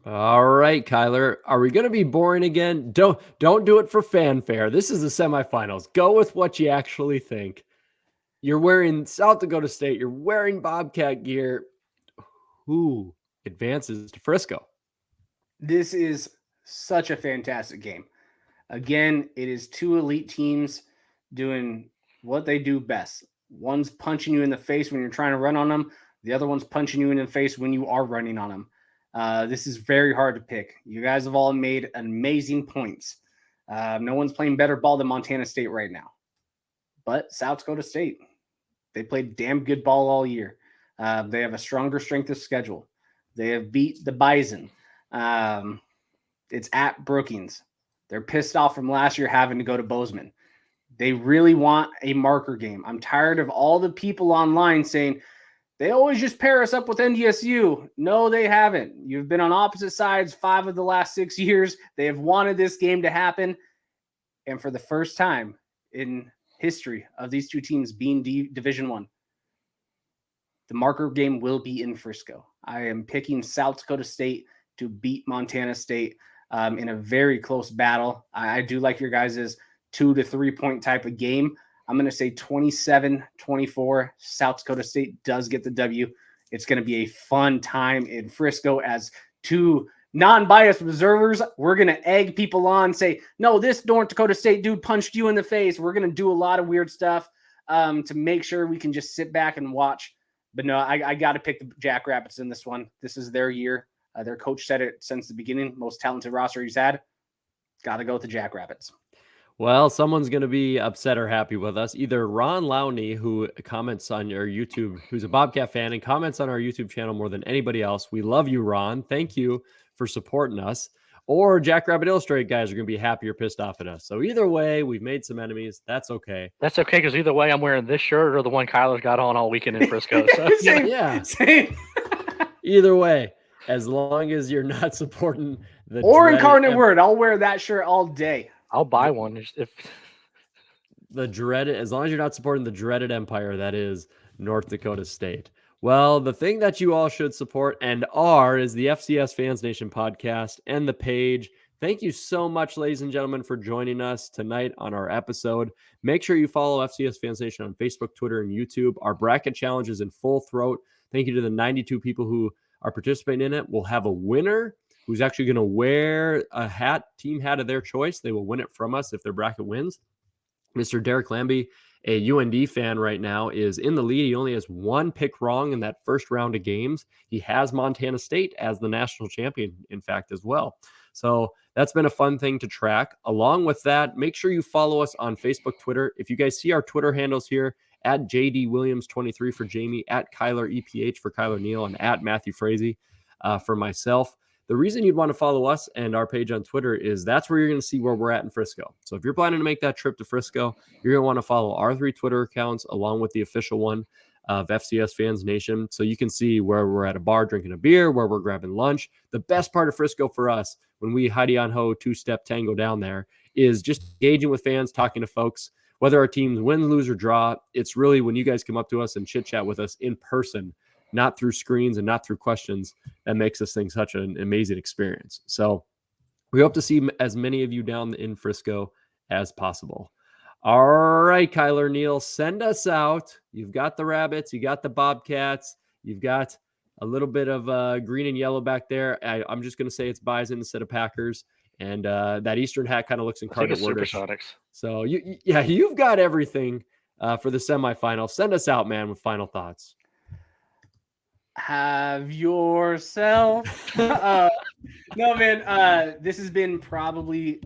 All right, Kyler. Are we going to be boring again? Don't do it for fanfare. This is the semifinals. Go with what you actually think. You're wearing South Dakota State. You're wearing Bobcat gear. Who advances to Frisco? This is such a fantastic game. Again, it is 2 elite teams doing what they do best. One's punching you in the face when you're trying to run on them. The other one's punching you in the face when you are running on them. This is very hard to pick. You guys have all made amazing points. No one's playing better ball than Montana State right now. But South Dakota State, they played damn good ball all year. They have a stronger strength of schedule. They have beat the Bison. It's at Brookings. They're pissed off from last year having to go to Bozeman. They really want a marker game. I'm tired of all the people online saying they always just pair us up with NDSU. No, they haven't. You've been on opposite sides 5 of the last 6 years. They have wanted this game to happen. And for the first time in history of these two teams being Division I, the marker game will be in Frisco. I am picking South Dakota State to beat Montana State in a very close battle. I do like your guys' 2 to 3 point type of game. I'm going to say 27-24. South Dakota State does get the W. It's going to be a fun time in Frisco as 2 non-biased observers. We're going to egg people on, say, no, this North Dakota State dude punched you in the face. We're going to do a lot of weird stuff to make sure we can just sit back and watch. But no, I got to pick the Jackrabbits in this one. This is their year. Their coach said it since the beginning. Most talented roster he's had. Got to go with the Jackrabbits. Well, someone's going to be upset or happy with us. Either Ron Lowney, who comments on your YouTube, who's a Bobcat fan and comments on our YouTube channel more than anybody else. We love you, Ron. Thank you for supporting us. Or Jackrabbit Illustrated guys are going to be happy or pissed off at us. So either way, we've made some enemies. That's okay. That's okay, because either way, I'm wearing this shirt or the one Kyler's got on all weekend in Frisco. So Same. Either way, as long as you're not supporting the Incarnate Word, I'll wear that shirt all day. I'll buy one if as long as you're not supporting the dreaded empire that is North Dakota State. Well, the thing that you all should support and are is the FCS Fans Nation podcast and the page. Thank you so much, ladies and gentlemen, for joining us tonight on our episode. Make sure you follow FCS Fans Nation on Facebook, Twitter, and YouTube. Our bracket challenge is in full throat. Thank you to the 92 people who are participating in it. We'll have a winner who's actually going to wear a team hat of their choice. They will win it from us if their bracket wins. Mr. Derek Lambie, a UND fan right now, is in the lead. He only has 1 pick wrong in that first round of games. He has Montana State as the national champion, in fact, as well. So that's been a fun thing to track. Along with that, make sure you follow us on Facebook, Twitter. If you guys see our Twitter handles here, at JD Williams 23 for Jamie, at Kyler EPH for Kyler Neal, and at Matthew Frazee for myself. The reason you'd want to follow us and our page on Twitter is that's where you're going to see where we're at in Frisco. So if you're planning to make that trip to Frisco, you're going to want to follow our 3 Twitter accounts along with the official one of FCS Fans Nation. So you can see where we're at a bar drinking a beer, where we're grabbing lunch. The best part of Frisco for us when we Heidi on Ho 2-step tango down there is just engaging with fans, talking to folks, whether our teams win, lose, or draw. It's really when you guys come up to us and chit chat with us in person, not through screens and not through questions, that makes this thing such an amazing experience. So we hope to see as many of you down in Frisco as possible. All right, Kyler Neal, send us out. You've got the Rabbits, you got the Bobcats, you've got a little bit of green and yellow back there. I'm just going to say it's Bison instead of Packers. And that Eastern hat kind of looks Incarnate Wordish. Supersonics. So you've got everything for the semifinal. Send us out, man, with final thoughts. Have yourself. No, man. This has been probably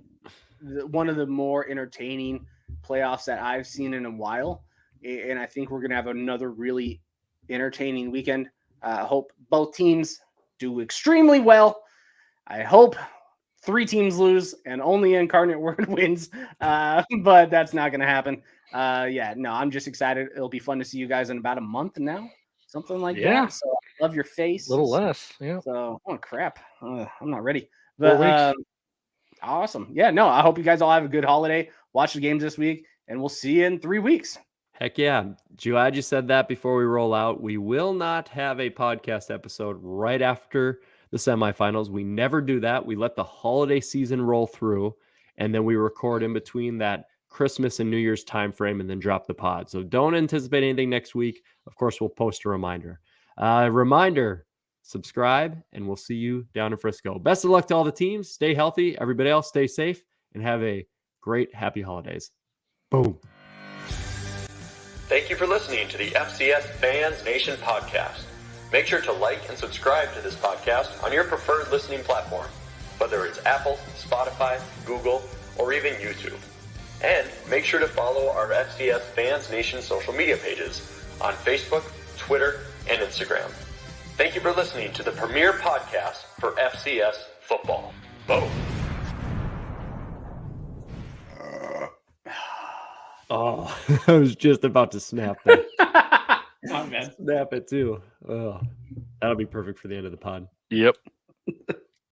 one of the more entertaining playoffs that I've seen in a while. And I think we're going to have another really entertaining weekend. I hope both teams do extremely well. I hope 3 teams lose and only Incarnate Word wins. But that's not going to happen. I'm just excited. It'll be fun to see you guys in about a month now. Something like that. So Love your face. A little less. Yeah. So, oh crap, I'm not ready. 4 But weeks. awesome. Yeah, no, I hope you guys all have a good holiday. Watch the games this week, and we'll see you in 3 weeks. Heck yeah. Glad you said that before we roll out. We will not have a podcast episode right after the semifinals. We never do that. We let the holiday season roll through, and then we record in between that Christmas and New Year's time frame and then drop the pod. So don't anticipate anything next week. Of course, we'll post a reminder. Subscribe, and we'll see you down in Frisco. Best of luck to all the teams. Stay healthy. Everybody else, stay safe, and have a great, happy holidays. Boom. Thank you for listening to the FCS Fans Nation podcast. Make sure to like and subscribe to this podcast on your preferred listening platform, whether it's Apple, Spotify, Google, or even YouTube. And make sure to follow our FCS Fans Nation social media pages on Facebook, Twitter, and Instagram. Thank you for listening to the premier podcast for FCS football. Boom. Oh, I was just about to snap that. Oh, man. Snap it too. Oh, that'll be perfect for the end of the pod. Yep.